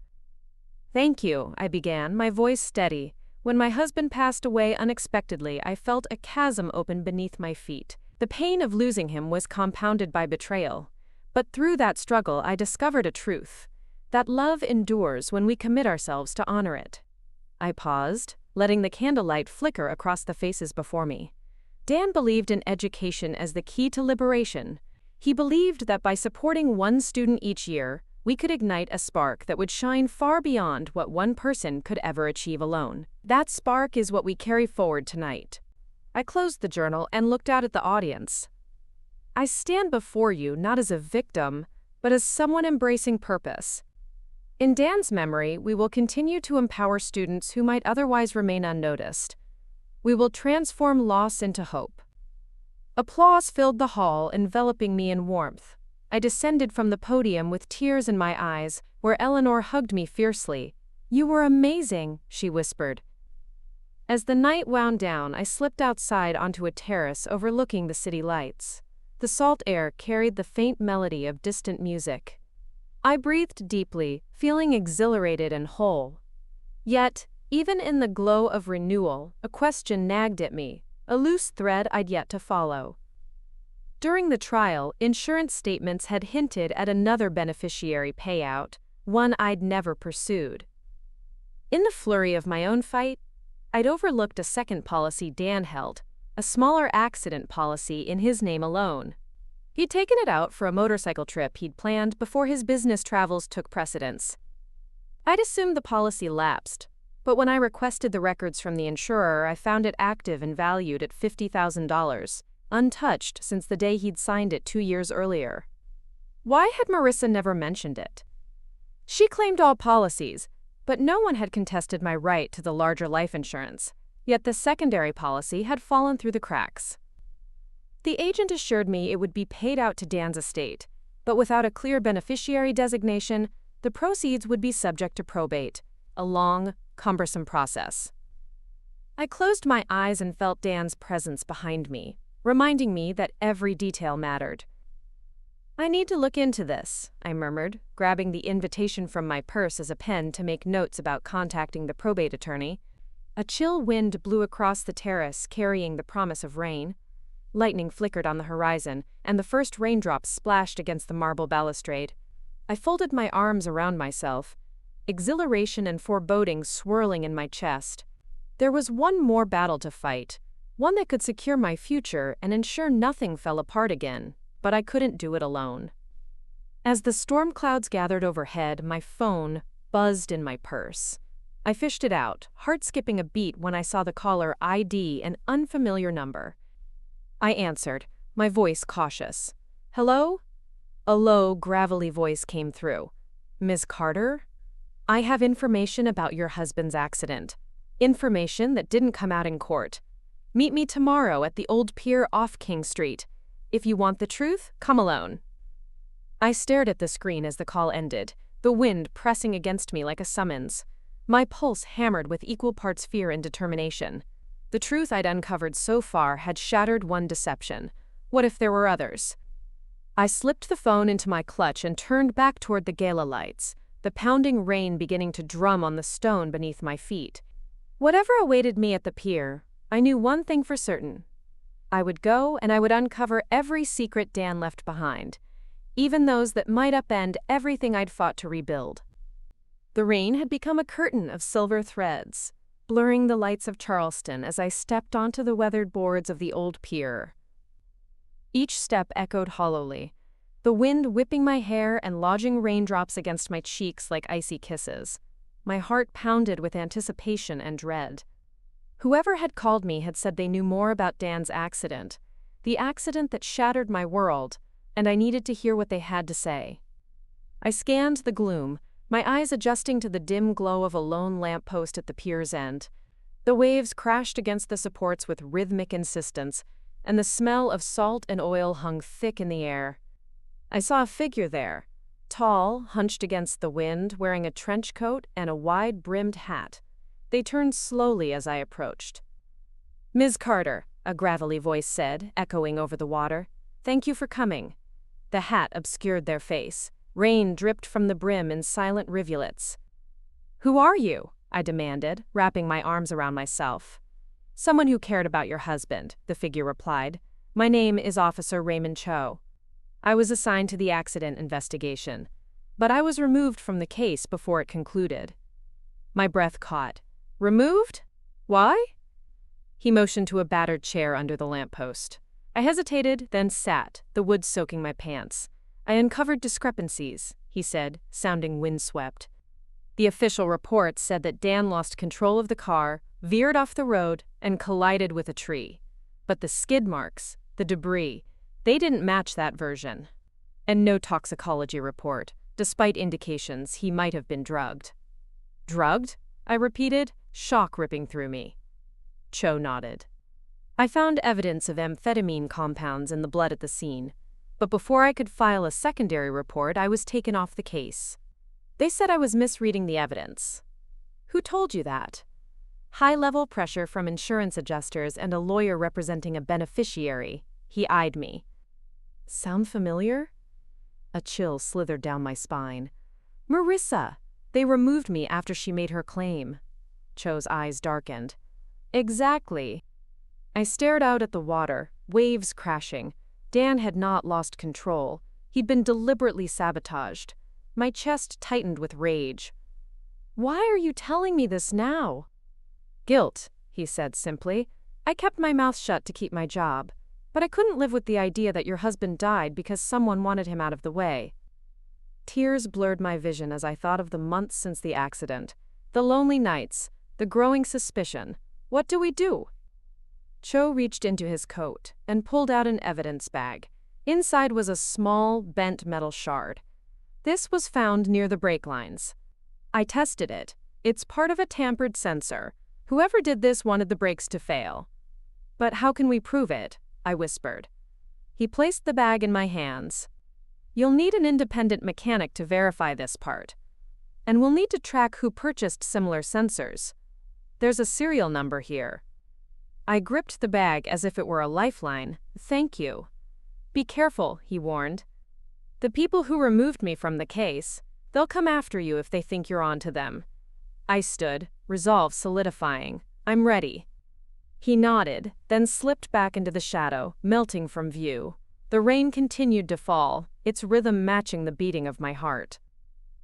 "Thank you," I began, my voice steady. When my husband passed away unexpectedly, I felt a chasm open beneath my feet. The pain of losing him was compounded by betrayal. But through that struggle, I discovered a truth: that love endures when we commit ourselves to honor it. I paused, letting the candlelight flicker across the faces before me. Dan believed in education as the key to liberation. He believed that by supporting one student each year, we could ignite a spark that would shine far beyond what one person could ever achieve alone. That spark is what we carry forward tonight. I closed the journal and looked out at the audience. I stand before you not as a victim, but as someone embracing purpose. In Dan's memory, we will continue to empower students who might otherwise remain unnoticed. We will transform loss into hope. Applause filled the hall, enveloping me in warmth. I descended from the podium with tears in my eyes, where Eleanor hugged me fiercely. "You were amazing," she whispered. As the night wound down, I slipped outside onto a terrace overlooking the city lights. The salt air carried the faint melody of distant music. I breathed deeply, feeling exhilarated and whole. Yet, even in the glow of renewal, a question nagged at me, a loose thread I'd yet to follow. During the trial, insurance statements had hinted at another beneficiary payout, one I'd never pursued. In the flurry of my own fight, I'd overlooked a second policy Dan held, a smaller accident policy in his name alone. He'd taken it out for a motorcycle trip he'd planned before his business travels took precedence. I'd assumed the policy lapsed, but when I requested the records from the insurer, I found it active and valued at $50,000. Untouched since the day he'd signed it 2 years earlier. Why had Marissa never mentioned it? She claimed all policies, but no one had contested my right to the larger life insurance, yet the secondary policy had fallen through the cracks. The agent assured me it would be paid out to Dan's estate, but without a clear beneficiary designation, the proceeds would be subject to probate, a long, cumbersome process. I closed my eyes and felt Dan's presence behind me, reminding me that every detail mattered. "I need to look into this," I murmured, grabbing the invitation from my purse as a pen to make notes about contacting the probate attorney. A chill wind blew across the terrace, carrying the promise of rain. Lightning flickered on the horizon, and the first raindrops splashed against the marble balustrade. I folded my arms around myself, exhilaration and foreboding swirling in my chest. There was one more battle to fight, one that could secure my future and ensure nothing fell apart again, but I couldn't do it alone. As the storm clouds gathered overhead, my phone buzzed in my purse. I fished it out, heart skipping a beat when I saw the caller ID an unfamiliar number. I answered, my voice cautious. "Hello?" A low, gravelly voice came through. "Ms. Carter? I have information about your husband's accident." Information that didn't come out in court. Meet me tomorrow at the old pier off King Street. If you want the truth, come alone. I stared at the screen as the call ended, the wind pressing against me like a summons. My pulse hammered with equal parts fear and determination. The truth I'd uncovered so far had shattered one deception. What if there were others? I slipped the phone into my clutch and turned back toward the gala lights, the pounding rain beginning to drum on the stone beneath my feet. Whatever awaited me at the pier, I knew one thing for certain. I would go and I would uncover every secret Dan left behind, even those that might upend everything I'd fought to rebuild. The rain had become a curtain of silver threads, blurring the lights of Charleston as I stepped onto the weathered boards of the old pier. Each step echoed hollowly, the wind whipping my hair and lodging raindrops against my cheeks like icy kisses. My heart pounded with anticipation and dread. Whoever had called me had said they knew more about Dan's accident, the accident that shattered my world, and I needed to hear what they had to say. I scanned the gloom, my eyes adjusting to the dim glow of a lone lamppost at the pier's end. The waves crashed against the supports with rhythmic insistence, and the smell of salt and oil hung thick in the air. I saw a figure there, tall, hunched against the wind, wearing a trench coat and a wide-brimmed hat. They turned slowly as I approached. "Ms. Carter," a gravelly voice said, echoing over the water. "Thank you for coming." The hat obscured their face. Rain dripped from the brim in silent rivulets. "Who are you?" I demanded, wrapping my arms around myself. "Someone who cared about your husband," the figure replied. "My name is Officer Raymond Cho. I was assigned to the accident investigation, but I was removed from the case before it concluded." My breath caught. "Removed? Why?" He motioned to a battered chair under the lamppost. I hesitated, then sat, the wood soaking my pants. "I uncovered discrepancies," he said, sounding windswept. "The official report said that Dan lost control of the car, veered off the road, and collided with a tree. But the skid marks, the debris, they didn't match that version. And no toxicology report, despite indications he might have been drugged." "Drugged?" I repeated, shock ripping through me. Cho nodded. "I found evidence of amphetamine compounds in the blood at the scene, but before I could file a secondary report, I was taken off the case. They said I was misreading the evidence." "Who told you that?" "High-level pressure from insurance adjusters and a lawyer representing a beneficiary." He eyed me. "Sound familiar?" A chill slithered down my spine. "Marissa! They removed me after she made her claim." Cho's eyes darkened. "Exactly." I stared out at the water, waves crashing. Dan had not lost control. He'd been deliberately sabotaged. My chest tightened with rage. "Why are you telling me this now?" "Guilt," he said simply. "I kept my mouth shut to keep my job, but I couldn't live with the idea that your husband died because someone wanted him out of the way." Tears blurred my vision as I thought of the months since the accident, the lonely nights, the growing suspicion. What do we do? Cho reached into his coat and pulled out an evidence bag. Inside was a small, bent metal shard. This was found near the brake lines. I tested it. It's part of a tampered sensor. Whoever did this wanted the brakes to fail. "But how can we prove it?" I whispered. He placed the bag in my hands. "You'll need an independent mechanic to verify this part. And we'll need to track who purchased similar sensors. There's a serial number here." I gripped the bag as if it were a lifeline. "Thank you." "Be careful," he warned. "The people who removed me from the case, they'll come after you if they think you're on to them." I stood, resolve solidifying. "I'm ready." He nodded, then slipped back into the shadow, melting from view. The rain continued to fall, its rhythm matching the beating of my heart.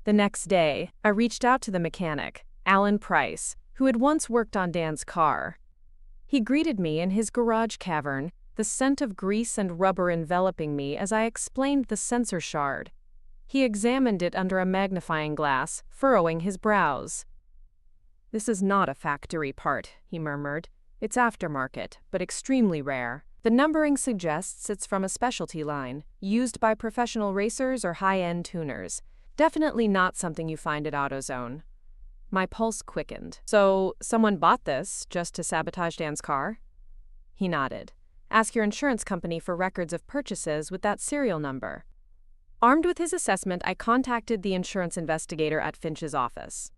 The next day, I reached out to the mechanic, Alan Price, who had once worked on Dan's car. He greeted me in his garage cavern, the scent of grease and rubber enveloping me as I explained the sensor shard. He examined it under a magnifying glass, furrowing his brows. "This is not a factory part," he murmured. "It's aftermarket, but extremely rare. The numbering suggests it's from a specialty line, used by professional racers or high-end tuners. Definitely not something you find at AutoZone." My pulse quickened. So, someone bought this just to sabotage Dan's car? He nodded. Ask your insurance company for records of purchases with that serial number. Armed with his assessment, I contacted the insurance investigator at Finch's office.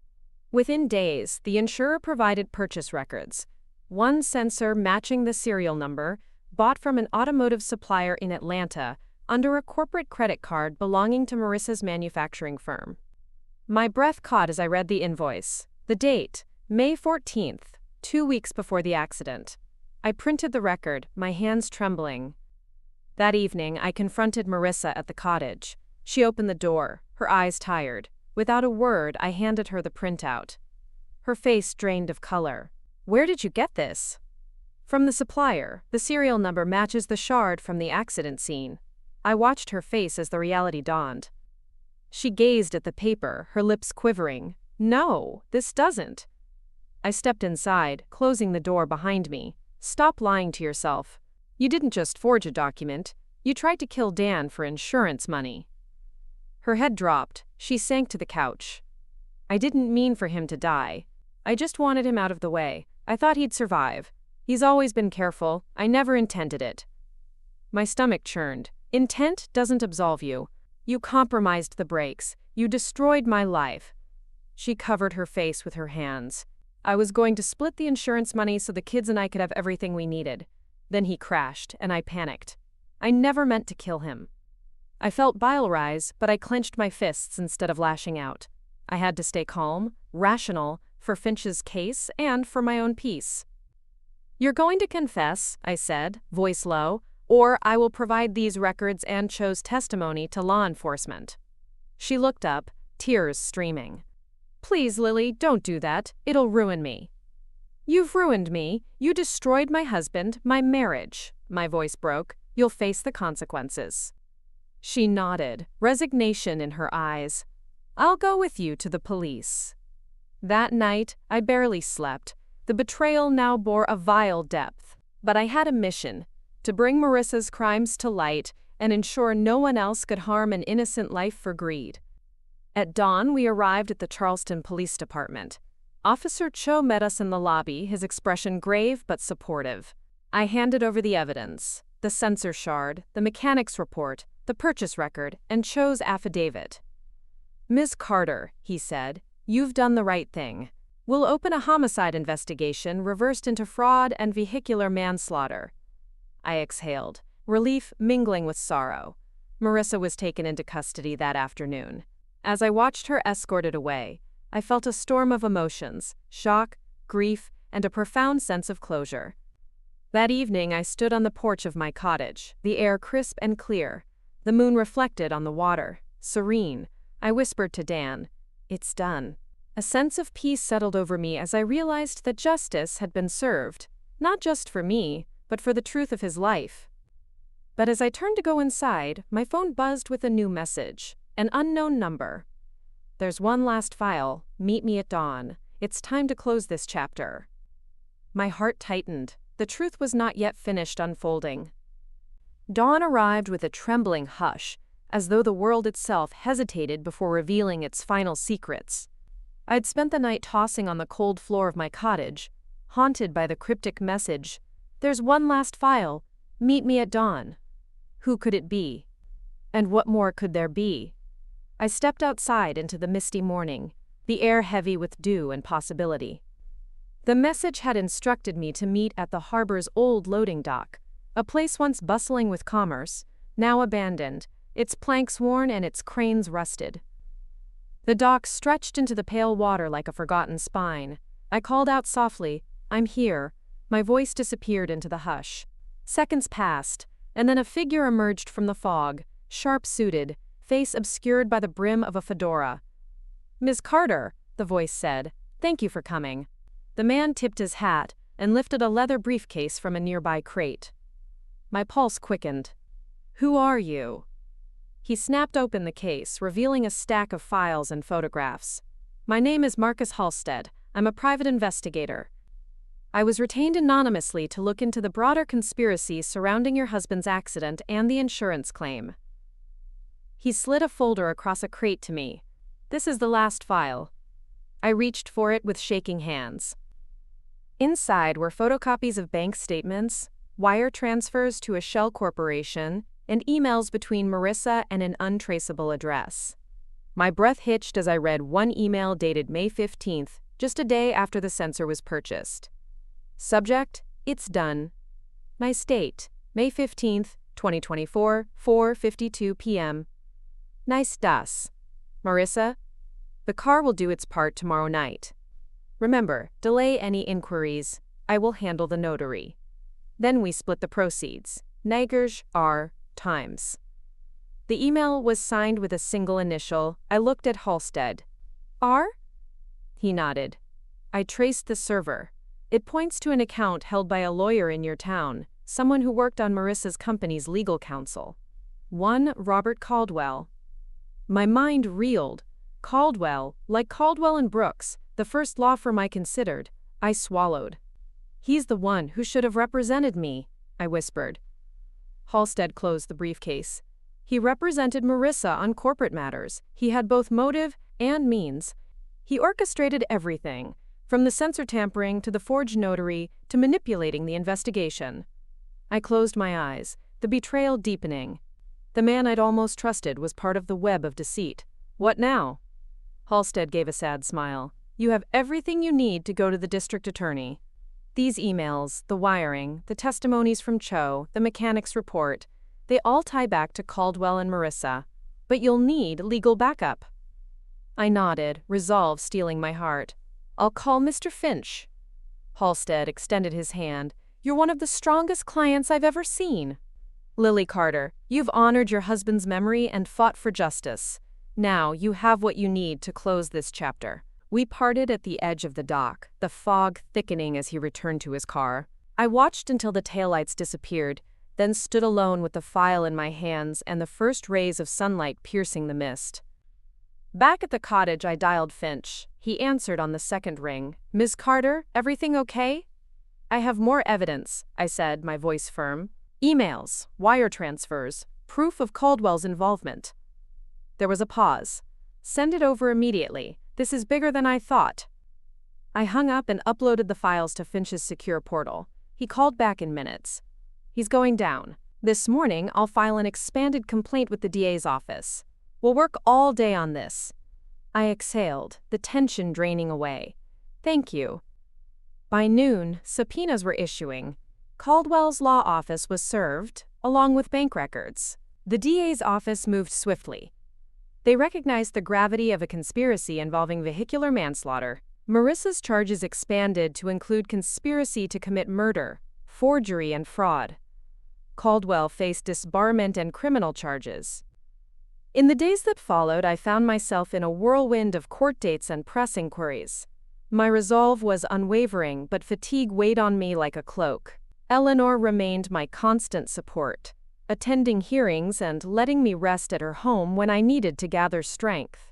Within days, the insurer provided purchase records. One sensor matching the serial number, bought from an automotive supplier in Atlanta under a corporate credit card belonging to Marissa's manufacturing firm. My breath caught as I read the invoice. The date, May 14th, 2 weeks before the accident. I printed the record, my hands trembling. That evening, I confronted Marissa at the cottage. She opened the door, her eyes tired. Without a word, I handed her the printout. Her face drained of color. Where did you get this? From the supplier. The serial number matches the shard from the accident scene. I watched her face as the reality dawned. She gazed at the paper, her lips quivering. No, this doesn't. I stepped inside, closing the door behind me. Stop lying to yourself. You didn't just forge a document. You tried to kill Dan for insurance money. Her head dropped. She sank to the couch. I didn't mean for him to die. I just wanted him out of the way. I thought he'd survive. He's always been careful. I never intended it. My stomach churned. Intent doesn't absolve you. You compromised the brakes. You destroyed my life. She covered her face with her hands. I was going to split the insurance money so the kids and I could have everything we needed. Then he crashed, and I panicked. I never meant to kill him. I felt bile rise, but I clenched my fists instead of lashing out. I had to stay calm, rational, for Finch's case and for my own peace. You're going to confess, I said, voice low, or I will provide these records and Cho's testimony to law enforcement. She looked up, tears streaming. Please, Lily, don't do that. It'll ruin me. You've ruined me. You destroyed my husband, my marriage. My voice broke. You'll face the consequences. She nodded, resignation in her eyes. I'll go with you to the police. That night, I barely slept. The betrayal now bore a vile depth. But I had a mission: to bring Marissa's crimes to light and ensure no one else could harm an innocent life for greed. At dawn, we arrived at the Charleston Police Department. Officer Cho met us in the lobby, his expression grave but supportive. I handed over the evidence: the sensor shard, the mechanic's report, the purchase record, and Cho's affidavit. Ms. Carter, he said, you've done the right thing. We'll open a homicide investigation reversed into fraud and vehicular manslaughter. I exhaled, relief mingling with sorrow. Marissa was taken into custody that afternoon. As I watched her escorted away, I felt a storm of emotions: shock, grief, and a profound sense of closure. That evening, I stood on the porch of my cottage, the air crisp and clear, the moon reflected on the water, serene. I whispered to Dan, "It's done." A sense of peace settled over me as I realized that justice had been served, not just for me, but for the truth of his life. But as I turned to go inside, my phone buzzed with a new message, an unknown number. There's one last file. Meet me at dawn. It's time to close this chapter. My heart tightened. The truth was not yet finished unfolding. Dawn arrived with a trembling hush, as though the world itself hesitated before revealing its final secrets. I'd spent the night tossing on the cold floor of my cottage, haunted by the cryptic message, "There's one last file. Meet me at dawn." Who could it be? And what more could there be? I stepped outside into the misty morning, the air heavy with dew and possibility. The message had instructed me to meet at the harbor's old loading dock, a place once bustling with commerce, now abandoned, its planks worn and its cranes rusted. The dock stretched into the pale water like a forgotten spine. I called out softly, "I'm here." My voice disappeared into the hush. Seconds passed, and then a figure emerged from the fog, sharp-suited, face obscured by the brim of a fedora. "Ms. Carter," the voice said, "thank you for coming." The man tipped his hat and lifted a leather briefcase from a nearby crate. My pulse quickened. "Who are you?" He snapped open the case, revealing a stack of files and photographs. "My name is Marcus Halstead. I'm a private investigator. I was retained anonymously to look into the broader conspiracy surrounding your husband's accident and the insurance claim." He slid a folder across a crate to me. "This is the last file." I reached for it with shaking hands. Inside were photocopies of bank statements, wire transfers to a shell corporation, and emails between Marissa and an untraceable address. My breath hitched as I read one email dated May 15th, just a day after the sensor was purchased. Subject: It's done. Nice date: May 15th, 2024, 4:52 p.m. Nice das. Marissa, the car will do its part tomorrow night. Remember, delay any inquiries. I will handle the notary. Then we split the proceeds. Nagers R. Times. The email was signed with a single initial. I looked at Halstead. R? He nodded. I traced the server. It points to an account held by a lawyer in your town, someone who worked on Marissa's company's legal counsel. One Robert Caldwell. My mind reeled. Caldwell, like Caldwell and Brooks, the first law firm I considered. I swallowed. He's the one who should have represented me, I whispered. Halstead closed the briefcase. He represented Marissa on corporate matters. He had both motive and means. He orchestrated everything, from the sensor tampering to the forged notary to manipulating the investigation. I closed my eyes, the betrayal deepening. The man I'd almost trusted was part of the web of deceit. What now? Halstead gave a sad smile. You have everything you need to go to the district attorney. These emails, the wiring, the testimonies from Cho, the mechanic's report, they all tie back to Caldwell and Marissa. But you'll need legal backup. I nodded, resolve stealing my heart. I'll call Mr. Finch. Halstead extended his hand. You're one of the strongest clients I've ever seen. Lily Carter, you've honored your husband's memory and fought for justice. Now you have what you need to close this chapter. We parted at the edge of the dock, the fog thickening as he returned to his car. I watched until the taillights disappeared, then stood alone with the file in my hands and the first rays of sunlight piercing the mist. Back at the cottage, I dialed Finch. He answered on the second ring. Ms. Carter, everything okay? I have more evidence, I said, my voice firm. Emails, wire transfers, proof of Caldwell's involvement. There was a pause. Send it over immediately. This is bigger than I thought. I hung up and uploaded the files to Finch's secure portal. He called back in minutes. He's going down. This morning, I'll file an expanded complaint with the DA's office. We'll work all day on this. I exhaled, the tension draining away. Thank you. By noon, subpoenas were issuing. Caldwell's law office was served, along with bank records. The DA's office moved swiftly. They recognized the gravity of a conspiracy involving vehicular manslaughter. Marissa's charges expanded to include conspiracy to commit murder, forgery, and fraud. Caldwell faced disbarment and criminal charges. In the days that followed, I found myself in a whirlwind of court dates and press inquiries. My resolve was unwavering, but fatigue weighed on me like a cloak. Eleanor remained my constant support, attending hearings and letting me rest at her home when I needed to gather strength.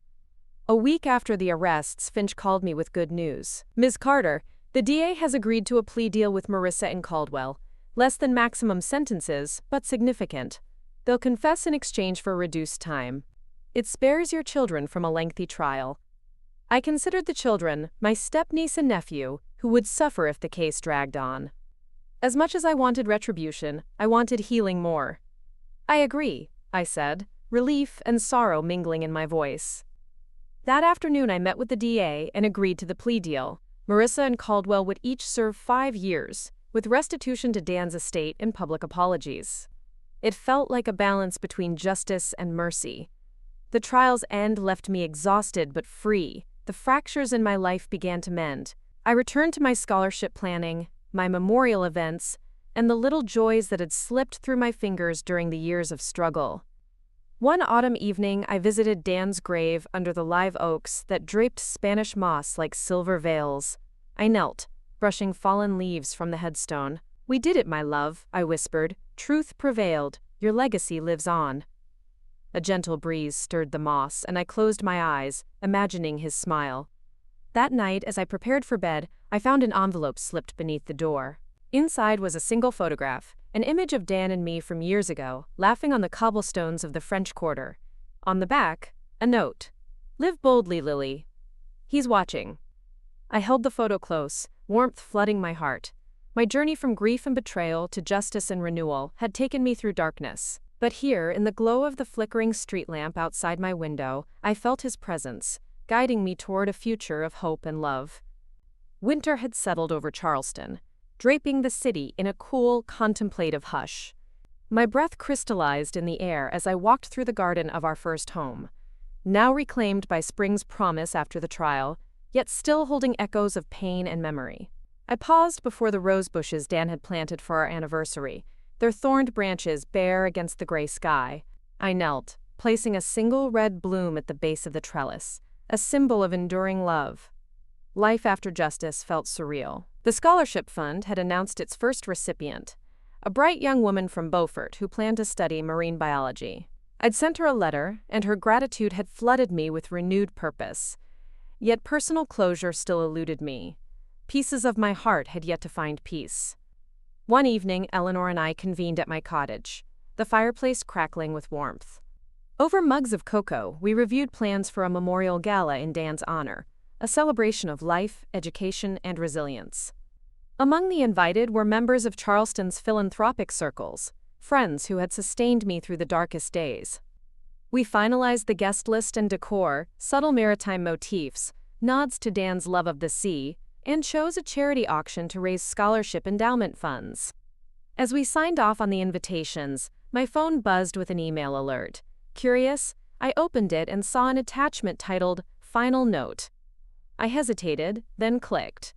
A week after the arrests, Finch called me with good news. Ms. Carter, the DA has agreed to a plea deal with Marissa and Caldwell. Less than maximum sentences, but significant. They'll confess in exchange for reduced time. It spares your children from a lengthy trial. I considered the children, my step-niece and nephew, who would suffer if the case dragged on. As much as I wanted retribution, I wanted healing more. I agree, I said, relief and sorrow mingling in my voice. That afternoon I met with the DA and agreed to the plea deal. Marissa and Caldwell would each serve 5 years, with restitution to Dan's estate and public apologies. It felt like a balance between justice and mercy. The trial's end left me exhausted but free. The fractures in my life began to mend. I returned to my scholarship planning, my memorial events, and the little joys that had slipped through my fingers during the years of struggle. One autumn evening, I visited Dan's grave under the live oaks that draped Spanish moss like silver veils. I knelt, brushing fallen leaves from the headstone. We did it, my love, I whispered. Truth prevailed. Your legacy lives on. A gentle breeze stirred the moss, and I closed my eyes, imagining his smile. That night, as I prepared for bed, I found an envelope slipped beneath the door. Inside was a single photograph, an image of Dan and me from years ago, laughing on the cobblestones of the French Quarter. On the back, a note. Live boldly, Lily. He's watching. I held the photo close, warmth flooding my heart. My journey from grief and betrayal to justice and renewal had taken me through darkness. But here, in the glow of the flickering street lamp outside my window, I felt his presence, guiding me toward a future of hope and love. Winter had settled over Charleston, draping the city in a cool, contemplative hush. My breath crystallized in the air as I walked through the garden of our first home, now reclaimed by spring's promise after the trial, yet still holding echoes of pain and memory. I paused before the rose bushes Dan had planted for our anniversary, their thorned branches bare against the gray sky. I knelt, placing a single red bloom at the base of the trellis, a symbol of enduring love. Life after justice felt surreal. The scholarship fund had announced its first recipient, a bright young woman from Beaufort who planned to study marine biology. I'd sent her a letter, and her gratitude had flooded me with renewed purpose. Yet personal closure still eluded me. Pieces of my heart had yet to find peace. One evening, Eleanor and I convened at my cottage, the fireplace crackling with warmth. Over mugs of cocoa, we reviewed plans for a memorial gala in Dan's honor, a celebration of life, education, and resilience. Among the invited were members of Charleston's philanthropic circles, friends who had sustained me through the darkest days. We finalized the guest list and decor, subtle maritime motifs, nods to Dan's love of the sea, and chose a charity auction to raise scholarship endowment funds. As we signed off on the invitations, my phone buzzed with an email alert. Curious, I opened it and saw an attachment titled, "Final Note." I hesitated, then clicked.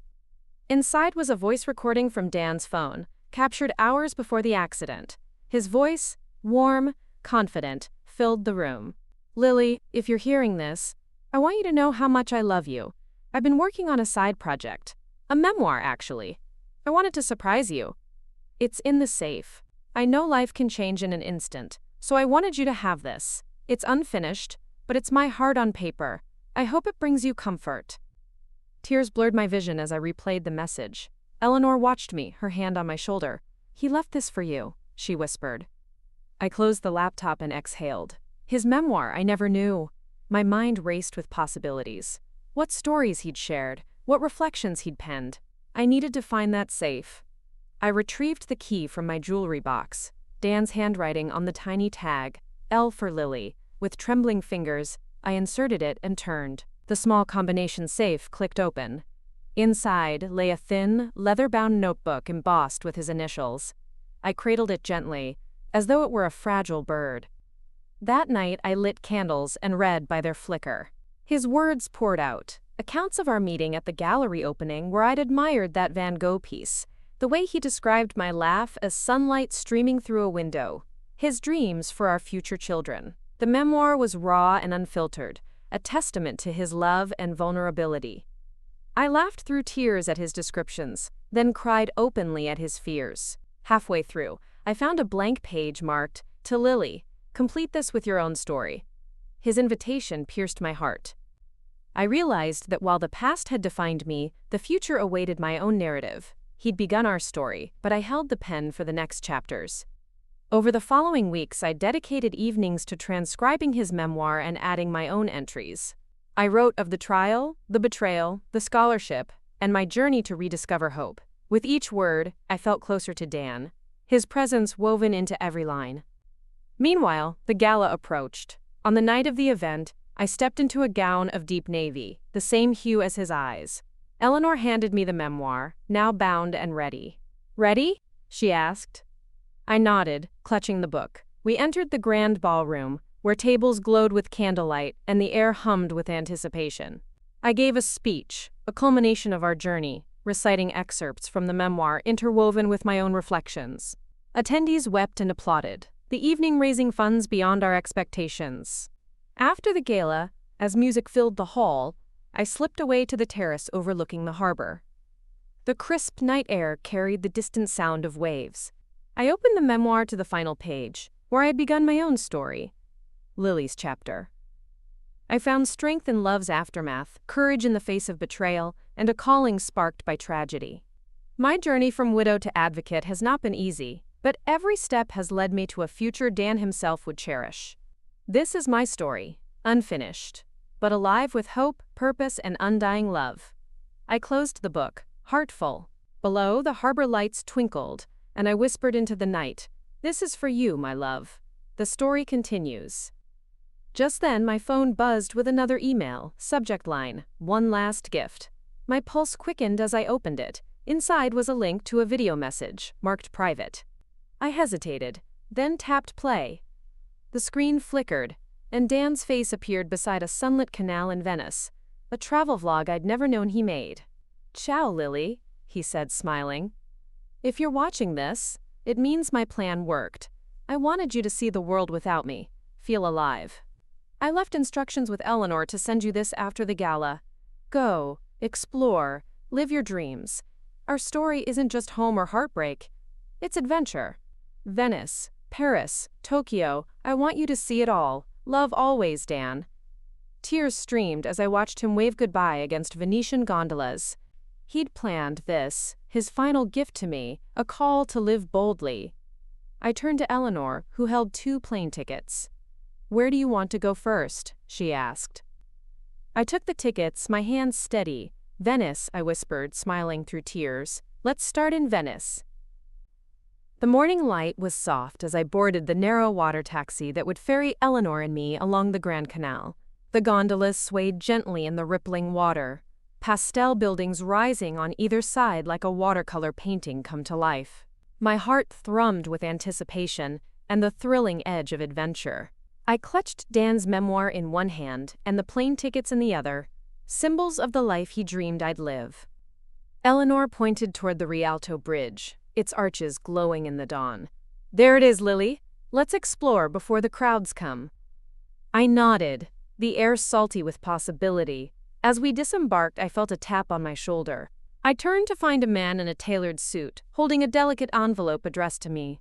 Inside was a voice recording from Dan's phone, captured hours before the accident. His voice, warm, confident, filled the room. "Lily, if you're hearing this, I want you to know how much I love you. I've been working on a side project. A memoir, actually. I wanted to surprise you. It's in the safe. I know life can change in an instant, so I wanted you to have this. It's unfinished, but it's my heart on paper. I hope it brings you comfort." Tears blurred my vision as I replayed the message. Eleanor watched me, her hand on my shoulder. "He left this for you," she whispered. I closed the laptop and exhaled. His memoir, I never knew. My mind raced with possibilities. What stories he'd shared, what reflections he'd penned. I needed to find that safe. I retrieved the key from my jewelry box, Dan's handwriting on the tiny tag, L for Lily. With trembling fingers, I inserted it and turned. The small combination safe clicked open. Inside lay a thin, leather-bound notebook embossed with his initials. I cradled it gently, as though it were a fragile bird. That night I lit candles and read by their flicker. His words poured out, accounts of our meeting at the gallery opening where I'd admired that Van Gogh piece, the way he described my laugh as sunlight streaming through a window, his dreams for our future children. The memoir was raw and unfiltered, a testament to his love and vulnerability. I laughed through tears at his descriptions, then cried openly at his fears. Halfway through, I found a blank page marked, "To Lily, complete this with your own story." His invitation pierced my heart. I realized that while the past had defined me, the future awaited my own narrative. He'd begun our story, but I held the pen for the next chapters. Over the following weeks, I dedicated evenings to transcribing his memoir and adding my own entries. I wrote of the trial, the betrayal, the scholarship, and my journey to rediscover hope. With each word, I felt closer to Dan, his presence woven into every line. Meanwhile, the gala approached. On the night of the event, I stepped into a gown of deep navy, the same hue as his eyes. Eleanor handed me the memoir, now bound and ready. "Ready?" she asked. I nodded, clutching the book. We entered the grand ballroom, where tables glowed with candlelight and the air hummed with anticipation. I gave a speech, a culmination of our journey, reciting excerpts from the memoir interwoven with my own reflections. Attendees wept and applauded, the evening raising funds beyond our expectations. After the gala, as music filled the hall, I slipped away to the terrace overlooking the harbor. The crisp night air carried the distant sound of waves. I opened the memoir to the final page, where I had begun my own story, Lily's chapter. I found strength in love's aftermath, courage in the face of betrayal, and a calling sparked by tragedy. My journey from widow to advocate has not been easy, but every step has led me to a future Dan himself would cherish. This is my story, unfinished, but alive with hope, purpose, and undying love. I closed the book, heartful. Below, the harbor lights twinkled, and I whispered into the night, "This is for you, my love." The story continues. Just then, my phone buzzed with another email, subject line, "One last gift." My pulse quickened as I opened it. Inside was a link to a video message, marked private. I hesitated, then tapped play. The screen flickered, and Dan's face appeared beside a sunlit canal in Venice, a travel vlog I'd never known he made. "Ciao, Lily," he said, smiling. "If you're watching this, it means my plan worked. I wanted you to see the world without me, feel alive. I left instructions with Eleanor to send you this after the gala. Go, explore, live your dreams. Our story isn't just home or heartbreak, it's adventure. Venice, Paris, Tokyo, I want you to see it all. Love always, Dan." Tears streamed as I watched him wave goodbye against Venetian gondolas. He'd planned this, his final gift to me, a call to live boldly. I turned to Eleanor, who held 2 plane tickets. "Where do you want to go first?" she asked. I took the tickets, my hands steady. "Venice," I whispered, smiling through tears. "Let's start in Venice." The morning light was soft as I boarded the narrow water taxi that would ferry Eleanor and me along the Grand Canal. The gondolas swayed gently in the rippling water, pastel buildings rising on either side like a watercolor painting come to life. My heart thrummed with anticipation and the thrilling edge of adventure. I clutched Dan's memoir in one hand and the plane tickets in the other, symbols of the life he dreamed I'd live. Eleanor pointed toward the Rialto Bridge, its arches glowing in the dawn. "There it is, Lily. Let's explore before the crowds come." I nodded, the air salty with possibility. As we disembarked, I felt a tap on my shoulder. I turned to find a man in a tailored suit, holding a delicate envelope addressed to me.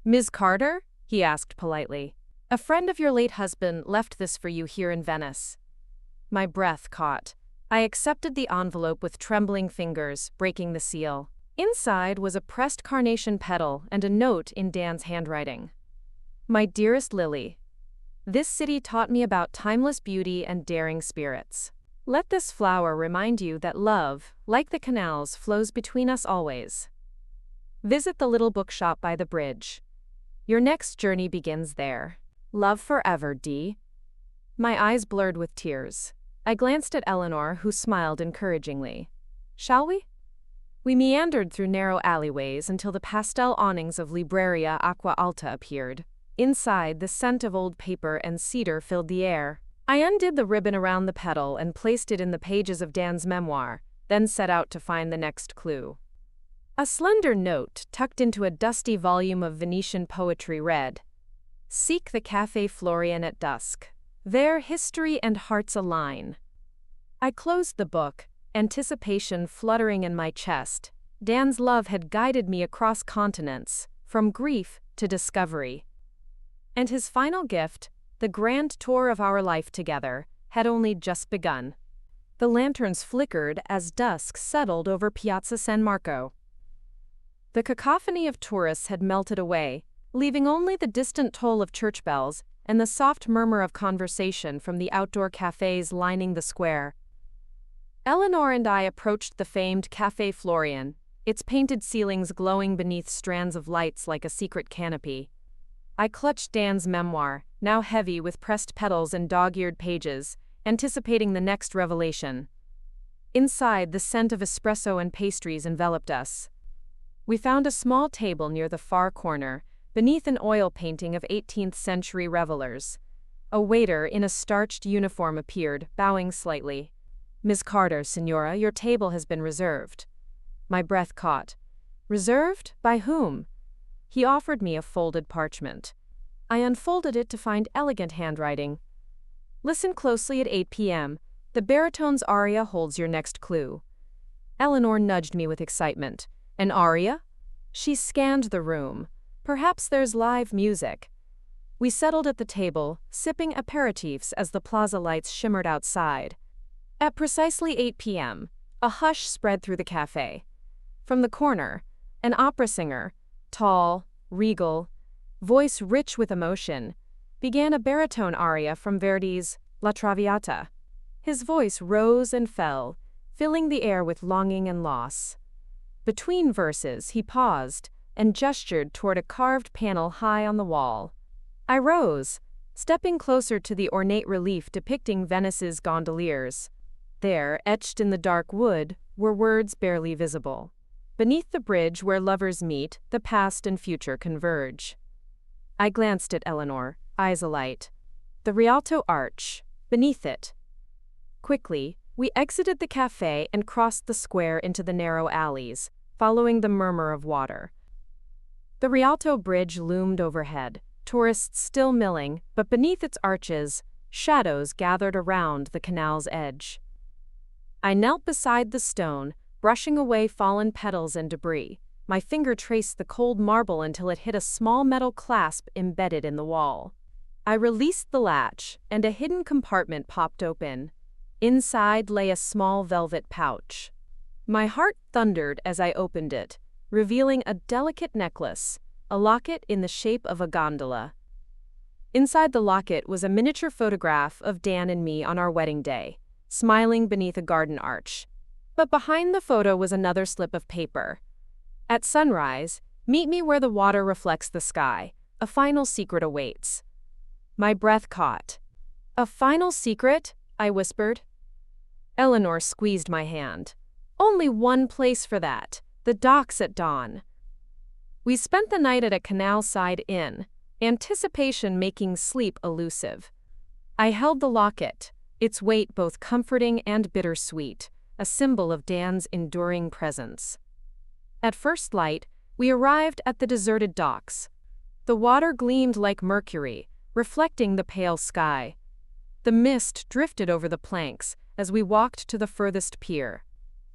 "Ms. Carter?" he asked politely. "A friend of your late husband left this for you here in Venice." My breath caught. I accepted the envelope with trembling fingers, breaking the seal. Inside was a pressed carnation petal and a note in Dan's handwriting. "My dearest Lily, this city taught me about timeless beauty and daring spirits. Let this flower remind you that love, like the canals, flows between us always. Visit the little bookshop by the bridge. Your next journey begins there. Love forever, D." My eyes blurred with tears. I glanced at Eleanor, who smiled encouragingly. "Shall we?" We meandered through narrow alleyways until the pastel awnings of Libreria Acqua Alta appeared. Inside, the scent of old paper and cedar filled the air. I undid the ribbon around the petal and placed it in the pages of Dan's memoir, then set out to find the next clue. A slender note, tucked into a dusty volume of Venetian poetry, read, "Seek the Café Florian at dusk. There history and hearts align." I closed the book, anticipation fluttering in my chest. Dan's love had guided me across continents, from grief to discovery. And his final gift, the grand tour of our life together, had only just begun. The lanterns flickered as dusk settled over Piazza San Marco. The cacophony of tourists had melted away, leaving only the distant toll of church bells and the soft murmur of conversation from the outdoor cafes lining the square. Eleanor and I approached the famed Café Florian, its painted ceilings glowing beneath strands of lights like a secret canopy. I clutched Dan's memoir, now heavy with pressed petals and dog-eared pages, anticipating the next revelation. Inside, the scent of espresso and pastries enveloped us. We found a small table near the far corner, beneath an oil painting of 18th-century revelers. A waiter in a starched uniform appeared, bowing slightly. "Ms. Carter, Signora, your table has been reserved." My breath caught. Reserved? By whom? He offered me a folded parchment. I unfolded it to find elegant handwriting. "Listen closely at 8 p.m. The baritone's aria holds your next clue." Eleanor nudged me with excitement. "An aria?" She scanned the room. "Perhaps there's live music." We settled at the table, sipping aperitifs as the plaza lights shimmered outside. At precisely 8 p.m., a hush spread through the cafe. From the corner, an opera singer, tall, regal, voice rich with emotion, began a baritone aria from Verdi's La Traviata. His voice rose and fell, filling the air with longing and loss. Between verses, he paused and gestured toward a carved panel high on the wall. I rose, stepping closer to the ornate relief depicting Venice's gondoliers. There, etched in the dark wood, were words barely visible. Beneath the bridge where lovers meet, the past and future converge. I glanced at Eleanor, eyes alight. The Rialto Arch, beneath it. Quickly, we exited the cafe and crossed the square into the narrow alleys, following the murmur of water. The Rialto Bridge loomed overhead, tourists still milling, but beneath its arches, shadows gathered around the canal's edge. I knelt beside the stone, brushing away fallen petals and debris. My finger traced the cold marble until it hit a small metal clasp embedded in the wall. I released the latch, and a hidden compartment popped open. Inside lay a small velvet pouch. My heart thundered as I opened it, revealing a delicate necklace, a locket in the shape of a gondola. Inside the locket was a miniature photograph of Dan and me on our wedding day, smiling beneath a garden arch. But behind the photo was another slip of paper. At sunrise, meet me where the water reflects the sky. A final secret awaits. My breath caught. A final secret? I whispered. Eleanor squeezed my hand. Only one place for that, the docks at dawn. We spent the night at a canal-side inn, anticipation making sleep elusive. I held the locket, its weight both comforting and bittersweet, a symbol of Dan's enduring presence. At first light, we arrived at the deserted docks. The water gleamed like mercury, reflecting the pale sky. The mist drifted over the planks as we walked to the furthest pier.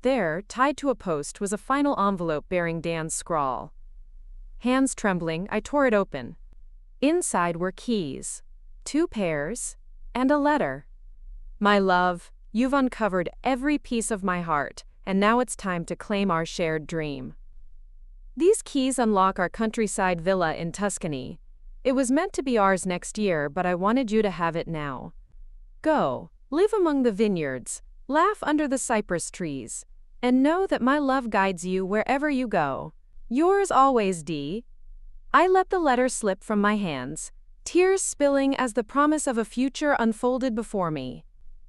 There, tied to a post, was a final envelope bearing Dan's scrawl. Hands trembling, I tore it open. Inside were keys, 2 pairs, and a letter. My love, you've uncovered every piece of my heart, and now it's time to claim our shared dream. These keys unlock our countryside villa in Tuscany. It was meant to be ours next year, but I wanted you to have it now. Go, live among the vineyards, laugh under the cypress trees, and know that my love guides you wherever you go. Yours always, Dee. I let the letter slip from my hands, tears spilling as the promise of a future unfolded before me.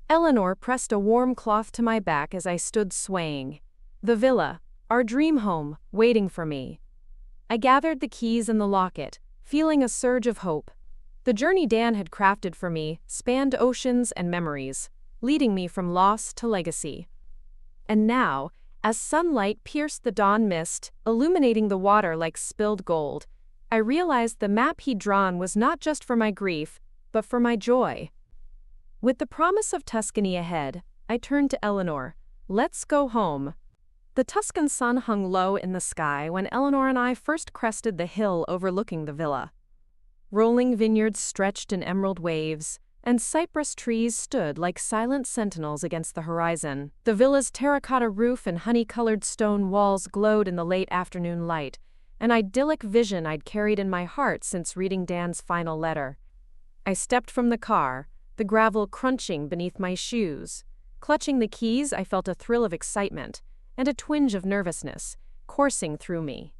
Eleanor pressed a warm cloth to my back as I stood swaying. The villa, our dream home, waiting for me. I gathered the keys and the locket, feeling a surge of hope. The journey Dan had crafted for me spanned oceans and memories, leading me from loss to legacy. And now, as sunlight pierced the dawn mist, illuminating the water like spilled gold, I realized the map he'd drawn was not just for my grief, but for my joy. With the promise of Tuscany ahead, I turned to Eleanor. Let's go home. The Tuscan sun hung low in the sky when Eleanor and I first crested the hill overlooking the villa. Rolling vineyards stretched in emerald waves, and cypress trees stood like silent sentinels against the horizon. The villa's terracotta roof and honey-colored stone walls glowed in the late afternoon light, an idyllic vision I'd carried in my heart since reading Dan's final letter. I stepped from the car, the gravel crunching beneath my shoes. Clutching the keys, I felt a thrill of excitement and a twinge of nervousness coursing through me.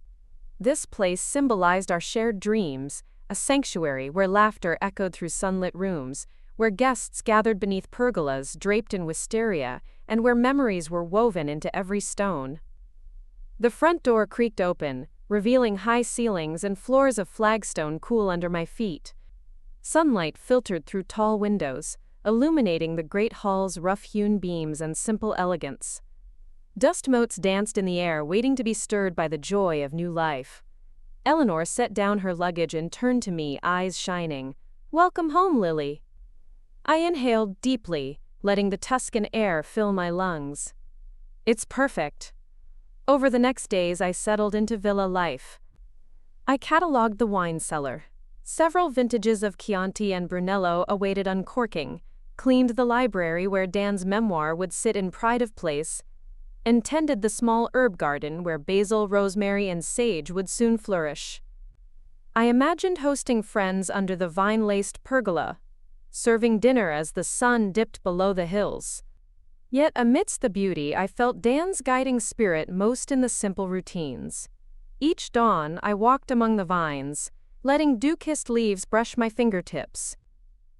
This place symbolized our shared dreams, a sanctuary where laughter echoed through sunlit rooms, where guests gathered beneath pergolas draped in wisteria, and where memories were woven into every stone. The front door creaked open, revealing high ceilings and floors of flagstone cool under my feet. Sunlight filtered through tall windows, illuminating the great hall's rough-hewn beams and simple elegance. Dust motes danced in the air, waiting to be stirred by the joy of new life. Eleanor set down her luggage and turned to me, eyes shining. "Welcome home, Lily." I inhaled deeply, letting the Tuscan air fill my lungs. It's perfect. Over the next days, I settled into villa life. I cataloged the wine cellar. Several vintages of Chianti and Brunello awaited uncorking, cleaned the library where Dan's memoir would sit in pride of place, and tended the small herb garden where basil, rosemary, and sage would soon flourish. I imagined hosting friends under the vine-laced pergola, serving dinner as the sun dipped below the hills. Yet amidst the beauty, I felt Dan's guiding spirit most in the simple routines. Each dawn, I walked among the vines, letting dew-kissed leaves brush my fingertips.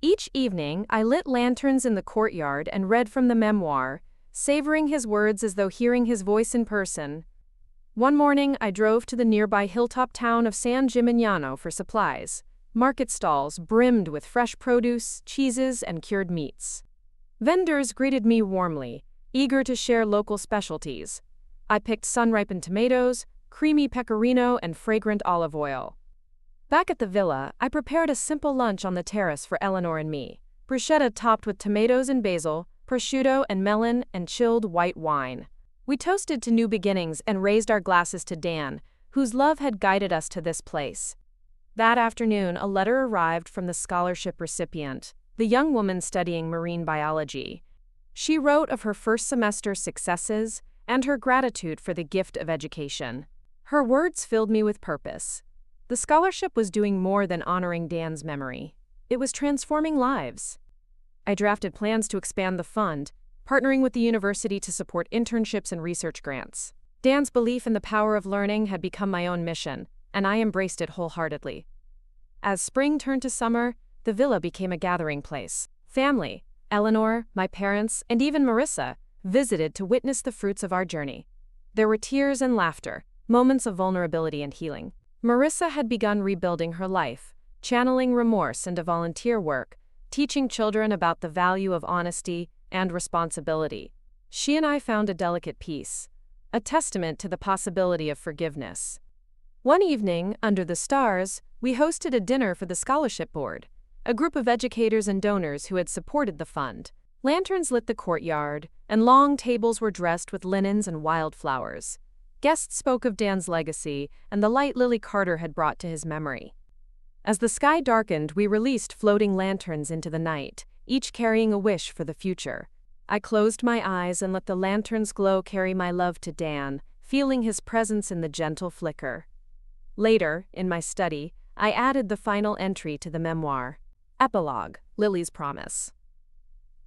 Each evening, I lit lanterns in the courtyard and read from the memoir, savoring his words as though hearing his voice in person. One morning, I drove to the nearby hilltop town of San Gimignano for supplies. Market stalls brimmed with fresh produce, cheeses, and cured meats. Vendors greeted me warmly, eager to share local specialties. I picked sun-ripened tomatoes, creamy pecorino, and fragrant olive oil. Back at the villa, I prepared a simple lunch on the terrace for Eleanor and me. Bruschetta topped with tomatoes and basil, prosciutto and melon, and chilled white wine. We toasted to new beginnings and raised our glasses to Dan, whose love had guided us to this place. That afternoon, a letter arrived from the scholarship recipient, the young woman studying marine biology. She wrote of her first semester successes and her gratitude for the gift of education. Her words filled me with purpose. The scholarship was doing more than honoring Dan's memory. It was transforming lives. I drafted plans to expand the fund, partnering with the university to support internships and research grants. Dan's belief in the power of learning had become my own mission, and I embraced it wholeheartedly. As spring turned to summer, the villa became a gathering place. Family, Eleanor, my parents, and even Marissa, visited to witness the fruits of our journey. There were tears and laughter, moments of vulnerability and healing. Marissa had begun rebuilding her life, channeling remorse into volunteer work, teaching children about the value of honesty and responsibility. She and I found a delicate peace, a testament to the possibility of forgiveness. One evening, under the stars, we hosted a dinner for the scholarship board, a group of educators and donors who had supported the fund. Lanterns lit the courtyard, and long tables were dressed with linens and wildflowers. Guests spoke of Dan's legacy and the light Lily Carter had brought to his memory. As the sky darkened, we released floating lanterns into the night, each carrying a wish for the future. I closed my eyes and let the lantern's glow carry my love to Dan, feeling his presence in the gentle flicker. Later, in my study, I added the final entry to the memoir. Epilogue, Lily's Promise.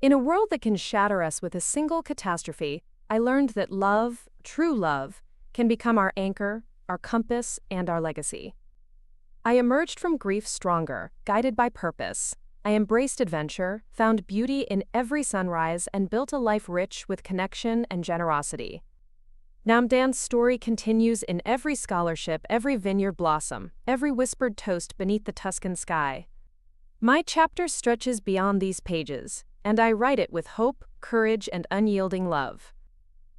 In a world that can shatter us with a single catastrophe, I learned that love, true love, can become our anchor, our compass, and our legacy. I emerged from grief stronger, guided by purpose. I embraced adventure, found beauty in every sunrise, and built a life rich with connection and generosity. Now Dan's story continues in every scholarship, every vineyard blossom, every whispered toast beneath the Tuscan sky. My chapter stretches beyond these pages, and I write it with hope, courage, and unyielding love.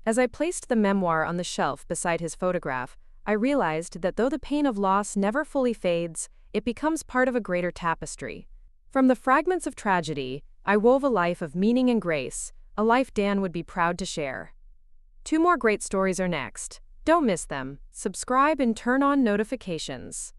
As I placed the memoir on the shelf beside his photograph, I realized that though the pain of loss never fully fades, it becomes part of a greater tapestry. From the fragments of tragedy, I wove a life of meaning and grace, a life Dan would be proud to share. 2 more great stories are next. Don't miss them. Subscribe and turn on notifications.